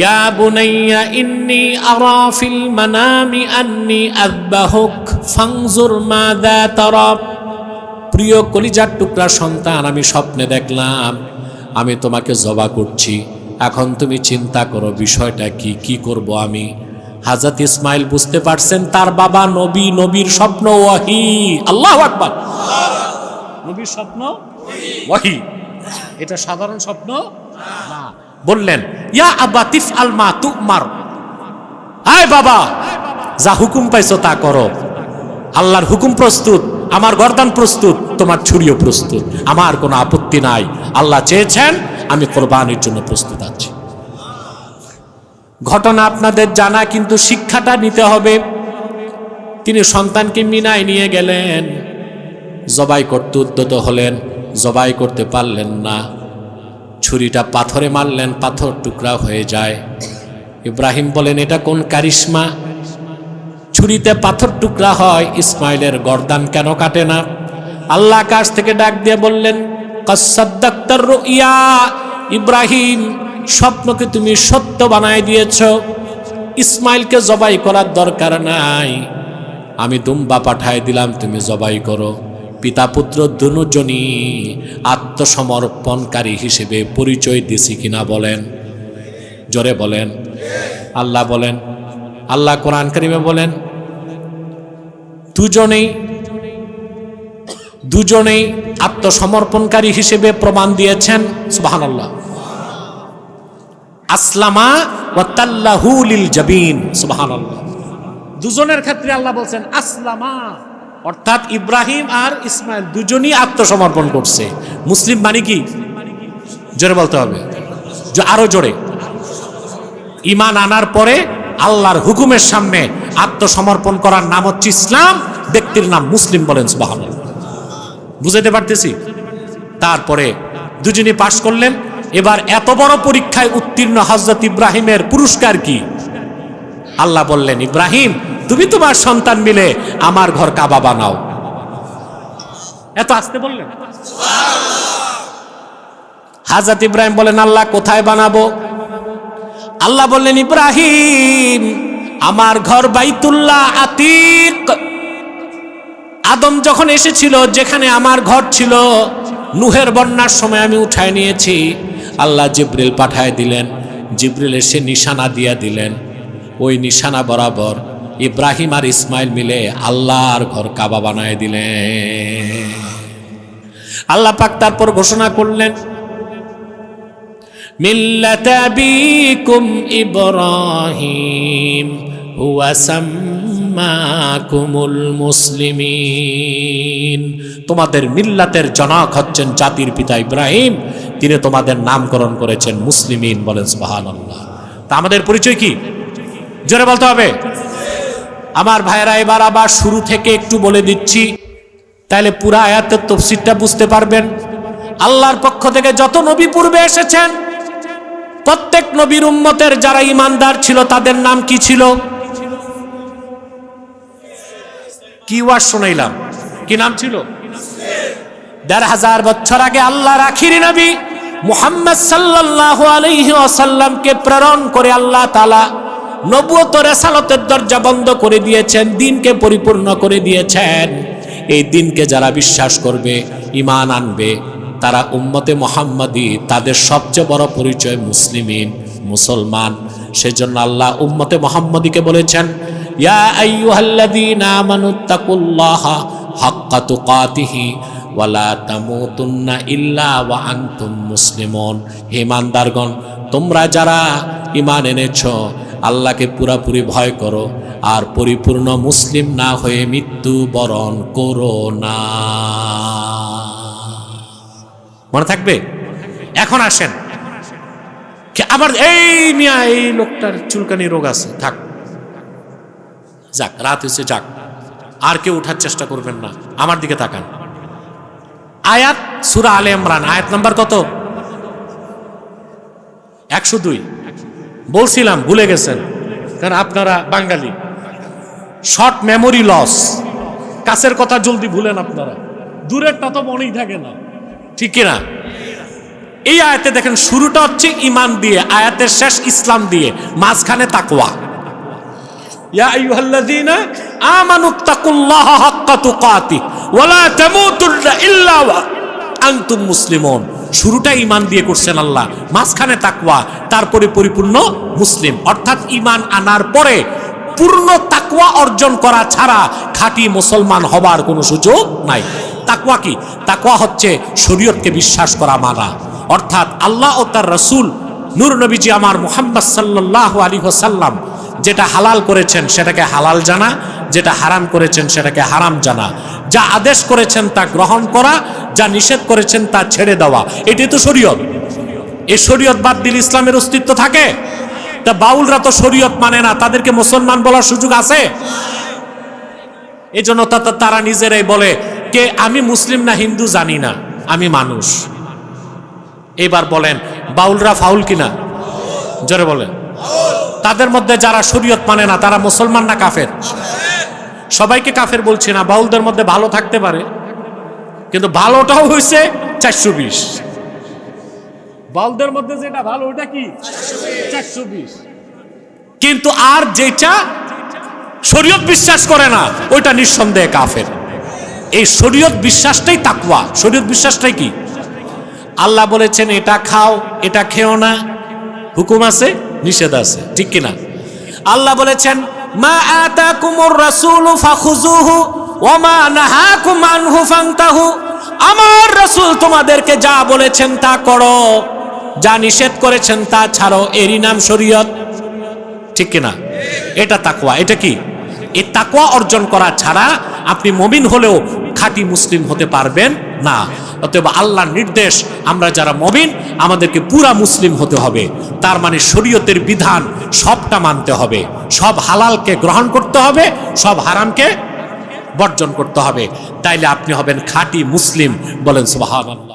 ইয়া বুনাইয়া ইন্নী আরা ফিল মানামি আন্নী আযবাহুক ফানজুর মাযা তারা। প্রিয় কলিজার টুকরা সন্তান, আমি স্বপ্নে দেখলাম আমি তোমাকে জবা করছি, এখন তুমি চিন্তা করো বিষয়টা কি, কি করব আমি। হযরত ইসমাইল বুঝতে পারছেন তার বাবা নবী, নবীর স্বপ্ন ওয়াহি। আল্লাহু আকবার। নবীর স্বপ্ন ওয়াহি, এটা সাধারণ স্বপ্ন না। বললেন, ইয়া আবা তিফআল মা তুমার, আয় বাবা যা হুকুম পাইছো তা করো। আল্লাহর হুকুম প্রস্তুত, আমার গর্দান প্রস্তুত, তোমার ছুরিও প্রস্তুত, আমার কোনো আপত্তি নাই। আল্লাহ চেয়েছেন, আমি কোরবানির জন্য প্রস্তুত আছি। ঘটনা আপনাদের জানা, কিন্তু শিক্ষাটা নিতে হবে। তিনি সন্তানকে মিনায় নিয়ে গেলেন, জবাই করতে উদ্যত হলেন, জবাই করতে পারলেন না। ছুরিটা পাথরে মারলেন, পাথর টুকরা হয়ে যায়। ইব্রাহিম বলেন, এটা কোন কারিশমা, ছুরিতে পাথর টুকরা হয়, ইসমাইলের গর্দান কেন কাটে না? আল্লাহ আকাশ থেকে ডাক দিয়ে বললেন, কাসাদ্দাক্তার রুইয়া, ইব্রাহিম স্বপ্নকে তুমি সত্য বানায় দিয়েছ, ইসমাইলকে জবাই করার দরকার নাই, আমি দুম্বা পাঠায় দিলাম, তুমি জবাই করো। পিতা পুত্র দুজনই আত্মসমর্পণকারী হিসেবে পরিচয় দিছি কিনা বলেন, জোরে বলেন। আল্লাহ বলেন, আল্লাহ কোরআন কারিমে বলেন, দুজনেই আত্মসমর্পণকারী হিসেবে প্রমাণ দিয়েছেন। সুবহানাল্লাহ। আসলামা ওয়া তাল্লাহু লিল জাবিন। সুবহানাল্লাহ। দুজনের ক্ষেত্রে আল্লাহ বলছেন আসলামা, অর্থাৎ ইব্রাহিম আর ইসমাইল দুজনই আত্মসমর্পণ করছে। মুসলিম মানে কি? জোরে বলতে হবে, আরো জোরে। ঈমান আনার পরে আল্লাহর হুকুমের সামনে আত্মসমর্পণ করার নাম হচ্ছে ইসলাম, ব্যক্তির নাম মুসলিম। বলেন সুবহানাল্লাহ। বুঝাইতে পারতেছি? তারপরে দুজনই পাশ করলেন। এবার এত বড় পরীক্ষায় উত্তীর্ণ হযরত ইব্রাহিমের পুরস্কার কি? আল্লাহ বললেন, ইব্রাহিম তুমি তোমার সন্তান মিলে আমার ঘর কাবা বানাও। এত আসতে বললেন। হযরত ইব্রাহিম বলেন, আল্লাহ কোথায় বানাবো? আল্লাহ বললেন, ইব্রাহিম আমার ঘর বাইতুল্লাহ আতিক। আদম যখন এসেছিল যেখানে আমার ঘর ছিল, নূহের বন্যার সময় আমি উঠায় নিয়েছি। আল্লাহ জিবরিল পাঠায় দিলেন, জিবরিল এসে নিশানা দিয়া দিলেন। ওই নিশানা বরাবর ইব্রাহিম আর ইসমাইল মিলে আল্লাহর ঘর কাবা বানায় দিলেন। আল্লাহ পাক তারপর ঘোষণা করলেন, মিল্লাত আবিকুম ইব্রাহিম হুয়া সাম্মাকুমুল মুসলিমিন। তোমাদের মিল্লাতের জনক হচ্ছেন জাতির পিতা ইব্রাহিম, তিনি তোমাদের নামকরণ করেছেন মুসলিমিন। বলেন সুবহানাল্লাহ। তা আমাদের পরিচয় কি? জোরে বলতে হবে। আমার ভাইরা, এবার আবার শুরু থেকে একটু বলে দিচ্ছি, তাহলে পুরা আয়াতের তাফসীরটা বুঝতে পারবেন। আল্লাহর পক্ষ থেকে যত নবী পূর্বে এসেছেন, প্রত্যেক নবীর উম্মতের যারা ঈমানদার ছিল তাদের নাম কি ছিল? কি ওয়াজ শোনাইলাম? কি নাম ছিল? ১৫০০ বছর আগে আল্লাহর আখিরি নবী মুহাম্মদ সাল্লাল্লাহু আলাইহি ওয়াসাল্লামকে প্রেরণ করে আল্লাহ তাআলা নবুয়ত ও রিসালাতের দরজা বন্ধ করে দিয়েছেন, দ্বীনকে পরিপূর্ণ করে দিয়েছেন। এই দ্বীনকে যারা বিশ্বাস করবে, ঈমান আনবে, তারা উম্মতে মুহাম্মাদি, তাদের সবচেয়ে বড় পরিচয় মুসলিমিন, মুসলমান। সেজন্য আল্লাহ উম্মতে মুহাম্মাদিকে বলেছেন, ইয়া আইয়ুহাল্লাযীনা আমানুত্তাকুল্লাহা হাক্কা তুকাতিহি ওয়া লা তামুতুন্না ইল্লা ওয়া আনতুম মুসলিমুন। হে ঈমানদারগণ, তোমরা যারা ঈমান এনেছো, আল্লাহকে পুরাপুরি ভয় করো আর পরিপূর্ণ মুসলিম না হয়ে মৃত্যু বরণ করো না। মনে থাকবে? এখন আসেন, আবার এই মিয়া এই লোকটার চুলকানি রোগ আছে, থাক, যাক, রাত হয়েছে, যাক, আর কেউ উঠার চেষ্টা করবেন না। আমার দিকে তাকান। আয়াত সূরা আলে ইমরান, আয়াত নাম্বার কত? ১০২। বলছিলাম ভুলে গেছেন, কারণ আপনারা বাঙালি, শর্ট মেমোরি লস, কাছের কথা জলদি ভুলেন আপনারা, দূরেরটা তো মনেই থাকে না, ঠিক কিনা? এই আয়াতে দেখেন শুরুটা হচ্ছে ঈমান দিয়ে, আয়াতের শেষ ইসলাম দিয়ে, মাঝখানে তাকওয়া। ইয়া আইয়ুহাল্লাযীনা আমানুত্তাকুল্লাহা হাক্কা তুকাতিহি ওয়া লা তামুতুন্না ইল্লা ওয়া আনতুম মুসলিমুন। শুরুটা ঈমান দিয়ে করছেন আল্লাহ, মাঝখানে তাকওয়া, তারপরে পরিপূর্ণ মুসলিম। অর্থাৎ ঈমান আনার পরে পূর্ণ তাকওয়া অর্জন করা ছাড়া খাঁটি মুসলমান হবার কোনো সুযোগ নাই। তাকওয়া কি? তাকওয়া হচ্ছে শরীয়তকে বিশ্বাস করা, মানা। অর্থাৎ আল্লাহ ও তার রাসূল নূর নবীজি আমার মুহাম্মদ সাল্লাল্লাহু আলাইহি ওয়াসাল্লাম যেটা হালাল করেছেন সেটাকে হালাল জানা, যেটা হারাম করেছেন সেটাকে হারাম জানা, যা আদেশ করেছেন তা গ্রহণ করা, যা নিষেধ করেছেন তা ছেড়ে দেওয়া। এটাই তো শরীয়ত। এই শরীয়ত বাদ দিলে ইসলামের অস্তিত্ব থাকে? তা বাউলরা তো শরীয়ত মানে না, তাদেরকে মুসলমান বলার সুযোগ আছে? এই জন্য তারা নিজেরাই বলে কে আমি মুসলিম না হিন্দু জানি না, আমি মানুষ। এবার বলেন বাউলরা ফাউল কিনা? জোরে বলেন। তাদের মধ্যে যারা শরীয়ত মানে না তারা মুসলমান না কাফের? সবাইকে কাফের বলছি না, বাউলদের মধ্যে ভালো থাকতে পারে, কিন্তু ভালোটাও হয়েছে ৪২০। বাউলদের মধ্যে যেটা ভালো ওটা কি ৪২০, কিন্তু আর যেটা শরীয়ত বিশ্বাস করে না ওইটা নিঃসন্দেহে কাফের। এই শরীয়ত বিশ্বাসটাই তাকওয়া। শরীয়ত বিশ্বাসটাই কি? আল্লাহ বলেছেন এটা খাও, এটা খেও না, হুকুম আছে, নিষেধ আছে, ঠিক কিনা? আল্লাহ বলেছেন মা আতাকুমুর রাসূলু ফাখুযুহু ওয়া মা নাহাকুম আনহু ফান্তাহু। আমার রাসূল তোমাদেরকে যা বলেছেন তা করো, যা নিষেধ করেছেন তা ছাড়ো, এরই নাম শরীয়ত, ঠিক কিনা? এটা তাকওয়া। এটা কি? এই তাকওয়া অর্জন করা ছাড়া আপনি মুমিন হলেও খাঁটি মুসলিম হতে পারবেন না। অতএব আল্লাহর নির্দেশ, আমরা যারা মুমিন আমাদেরকে পুরা মুসলিম হতে হবে। তার মানে শরীয়তের বিধান সবটা মানতে হবে, সব হালালকে গ্রহণ করতে হবে, সব হারামকে বর্জন করতে হবে। তাইলে আপনি হবেন খাঁটি মুসলিম। বলেন সুবহানাল্লাহ।